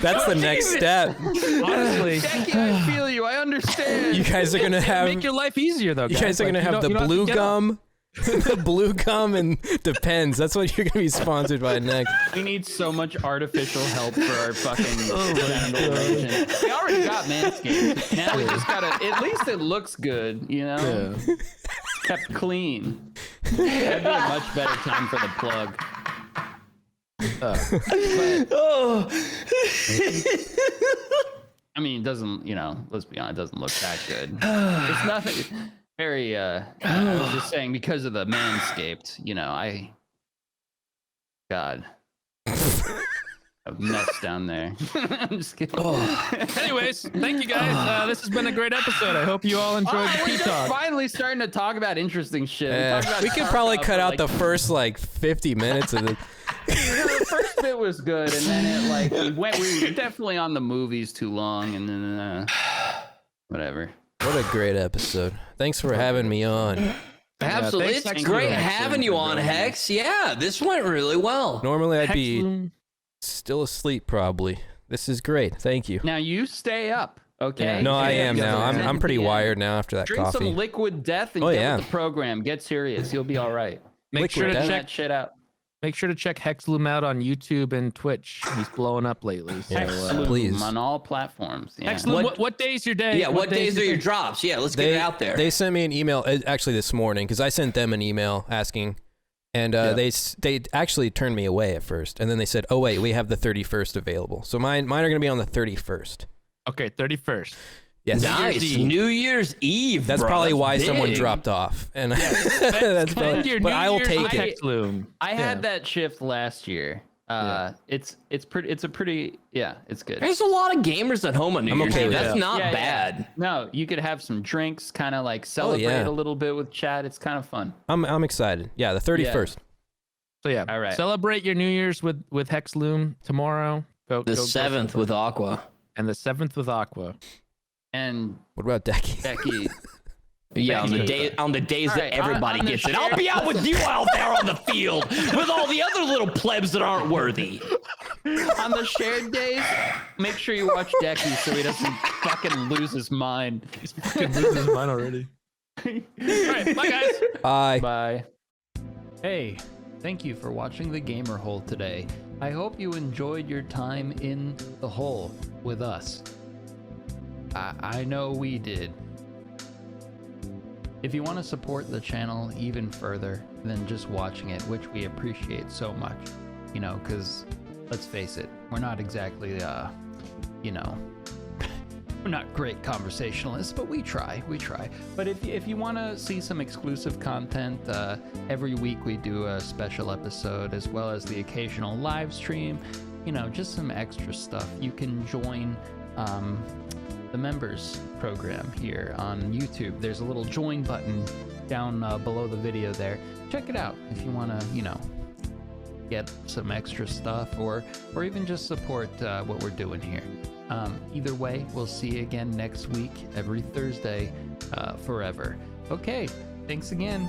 That's the next step. Honestly, Dekie, I feel you. I understand. You guys are gonna have make your life easier though. you guys are gonna have the blue gum, the blue gum and Depends. That's what you're gonna be sponsored by next. We need so much artificial help for our fucking genital region. We already got Manscaped. Now we just gotta. At least it looks good, you know. Kept clean. That'd be a much better time for the plug. Oh. I mean, it doesn't. Let's be honest. It doesn't look that good. It's nothing. Very. I was just saying because of the Manscaped. God. A mess down there. I'm just kidding. Anyways, thank you guys. This has been a great episode. I hope you all enjoyed the We're pee just talk. finally starting to talk about interesting shit. talked about We could probably Tarkov cut for, out like, the first 50 minutes of the. the first bit was good, and then we were definitely on the movies too long, and then whatever. What a great episode! Thanks for having me on. Absolutely. thanks, It's Hex great Loom. having you on, Hex. Yeah, this went really well. Normally I'd be Hexloom. still asleep probably. This is great. Thank you. Now you stay up, okay? No, I am Yeah, now. yeah. I'm pretty Yeah. wired now after that Drink coffee. some liquid death and Oh, get yeah. with the program. Get serious. You'll be all right. Make sure to Death. Check check. that shit out. Make sure to check Hexloom out on YouTube and Twitch. He's blowing up lately. So, Hexloom please. on all platforms. Yeah. Hexloom, what day's your day? Yeah, what days are your your drops? Yeah, let's get it out there. They sent me an email actually this morning because I sent them an email asking, and they actually turned me away at first, and then they said, "Oh wait, we have the 31st available." So mine are gonna be on the 31st. Okay, 31st. Yes. Nice. Year's Eve. New Year's Eve. That's bro. probably That's why someone big. dropped off, and that's Spend probably, your but New I will Year's take with it. Hexloom. I had that shift last year. It's good. There's a lot of gamers at home on New I'm Year's okay Eve. with That's that. not bad. No, you could have some drinks, kind of like celebrate yeah. a little bit with chat. It's kind of fun. I'm excited. Yeah, the 31st. So yeah, All right. celebrate your New Year's with Hexloom tomorrow. Go The go 7th with Aqua. and the 7th with Aqua. And What about Dekie? Becky, Yeah, on the Becky. days All that right, everybody on the gets it. I'll be out with you out there on the field with all the other little plebs that aren't worthy. on the shared days, make sure you watch Dekie so he doesn't fucking lose his mind. He's fucking losing his mind already. All right, bye guys. Bye. Bye. Hey, thank you for watching The Gamer Hole today. I hope you enjoyed your time in the hole with us. I know we did. If you want to support the channel even further than just watching it, which we appreciate so much, you know, because let's face it, we're not exactly, you know, we're not great conversationalists, but we try. But if you want to see some exclusive content, every week we do a special episode as well as the occasional live stream, you know, just some extra stuff. You can join the members program here on YouTube. There's a little join button down below the video there. Check it out if you want to, you know, get some extra stuff or even just support what we're doing here. Either way, we'll see you again next week, every Thursday, forever. Okay, thanks again.